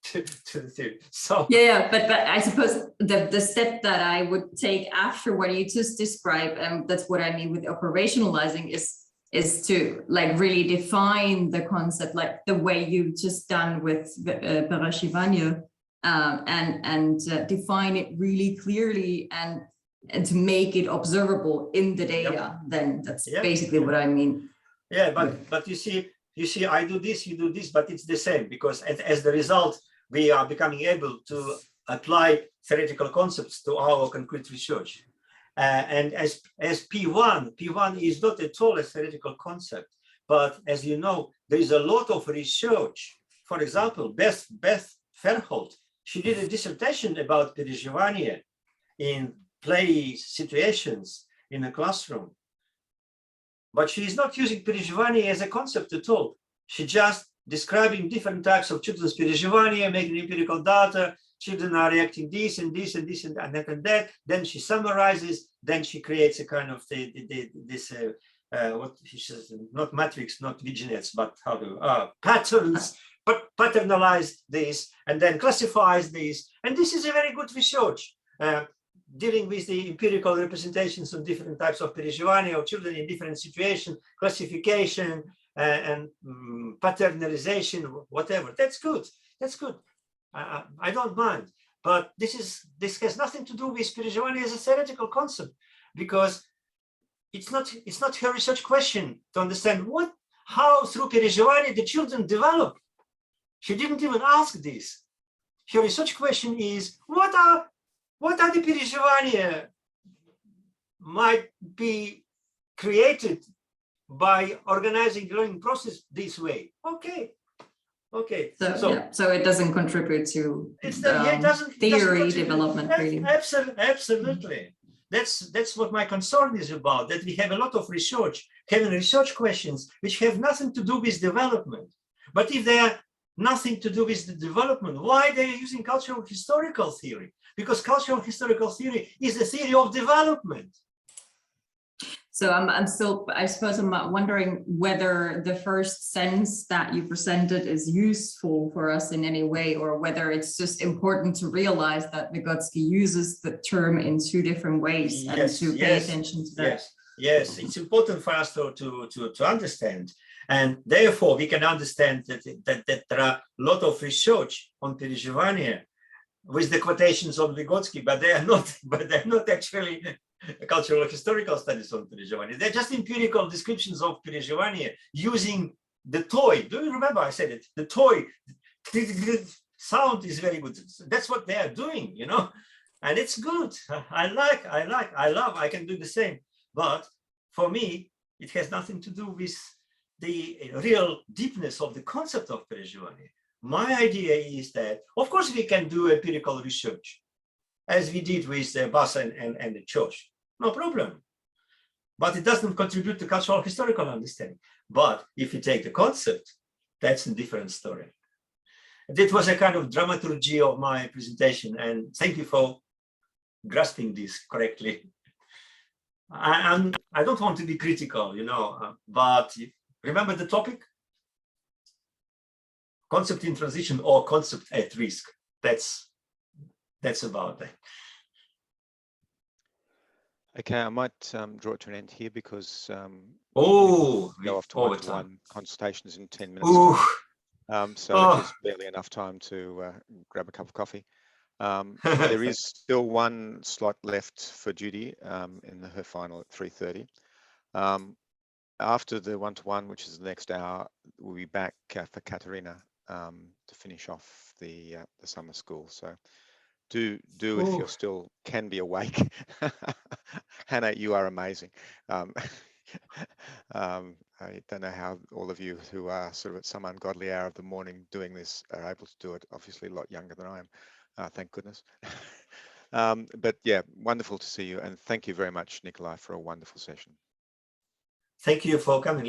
Speaker 1: to the theory. So
Speaker 6: but I suppose the step that I would take after what you just described, and that's what I mean with operationalizing, is to like really define the concept, like the way you've just done with Perezhivanie, and define it really clearly and to make it observable in the data. Then that's basically what I mean.
Speaker 1: Yeah, but you see, I do this, you do this, but it's the same, because as the result, we are becoming able to apply theoretical concepts to our concrete research. And as P1 is not at all a theoretical concept, but as you know, there is a lot of research. For example, Beth Verholt, she did a dissertation about Perezhivanie in play situations in a classroom. But she is not using Perezhivanie as a concept at all. She just describing different types of children's Perezhivanie, making empirical data. Children are reacting this and this and this and that and that. Then she summarizes. Then she creates a kind of what she says, not matrix, not vignettes, but how to patterns. But paternalize this and then classifies this. And this is a very good research. Dealing with the empirical representations of different types of Perezhivanie of children in different situations, classification and paternalization, whatever. That's good. That's good. I don't mind. But this has nothing to do with Perezhivanie as a theoretical concept, because it's not her research question to understand how through Perezhivanie the children develop. She didn't even ask this. Her research question is what are the Perezhivanie might be created by organizing the learning process this way. Okay. So
Speaker 6: it doesn't contribute to
Speaker 1: theory
Speaker 6: development, really.
Speaker 1: Absolutely. That's what my concern is about, that we have a lot of research, having research questions which have nothing to do with development. But if they are nothing to do with the development, why they are using cultural historical theory? Because cultural historical theory is a theory of development.
Speaker 6: So I suppose I'm wondering whether the first sense that you presented is useful for us in any way, or whether it's just important to realize that Vygotsky uses the term in two different ways and to pay attention to that.
Speaker 1: Yes, it's important for us to understand. And therefore, we can understand that there are a lot of research on Perezhivanie with the quotations on Vygotsky, but they're not actually cultural historical studies on Perezhivanie. They're just empirical descriptions of Perezhivanie using the toy. Do you remember I said it? The toy sound is very good. That's what they are doing, you know, and it's good. I love, I can do the same. But for me, it has nothing to do with the real deepness of the concept of Perezhivanie. My idea is that, of course, we can do empirical research, as we did with Bas and the church. No problem. But it doesn't contribute to cultural historical understanding. But if you take the concept, that's a different story. That was a kind of dramaturgy of my presentation, and thank you for grasping this correctly. I don't want to be critical, you know, but remember the topic? Concept in transition or concept at risk. That's about that.
Speaker 2: Okay, I might draw it to an end here because
Speaker 1: go
Speaker 2: off to one consultations in 10 minutes. So there's barely enough time to grab a cup of coffee. There is still one slot left for Judy in her final at 3:30. After the one-to-one, which is the next hour, we'll be back for Katerina to finish off the summer school. So do if you're still can be awake. Hannah, you are amazing. I don't know how all of you who are sort of at some ungodly hour of the morning doing this are able to do it. Obviously a lot younger than I am, thank goodness. But yeah, wonderful to see you, and thank you very much, Nikolai, for a wonderful session.
Speaker 1: Thank you for coming.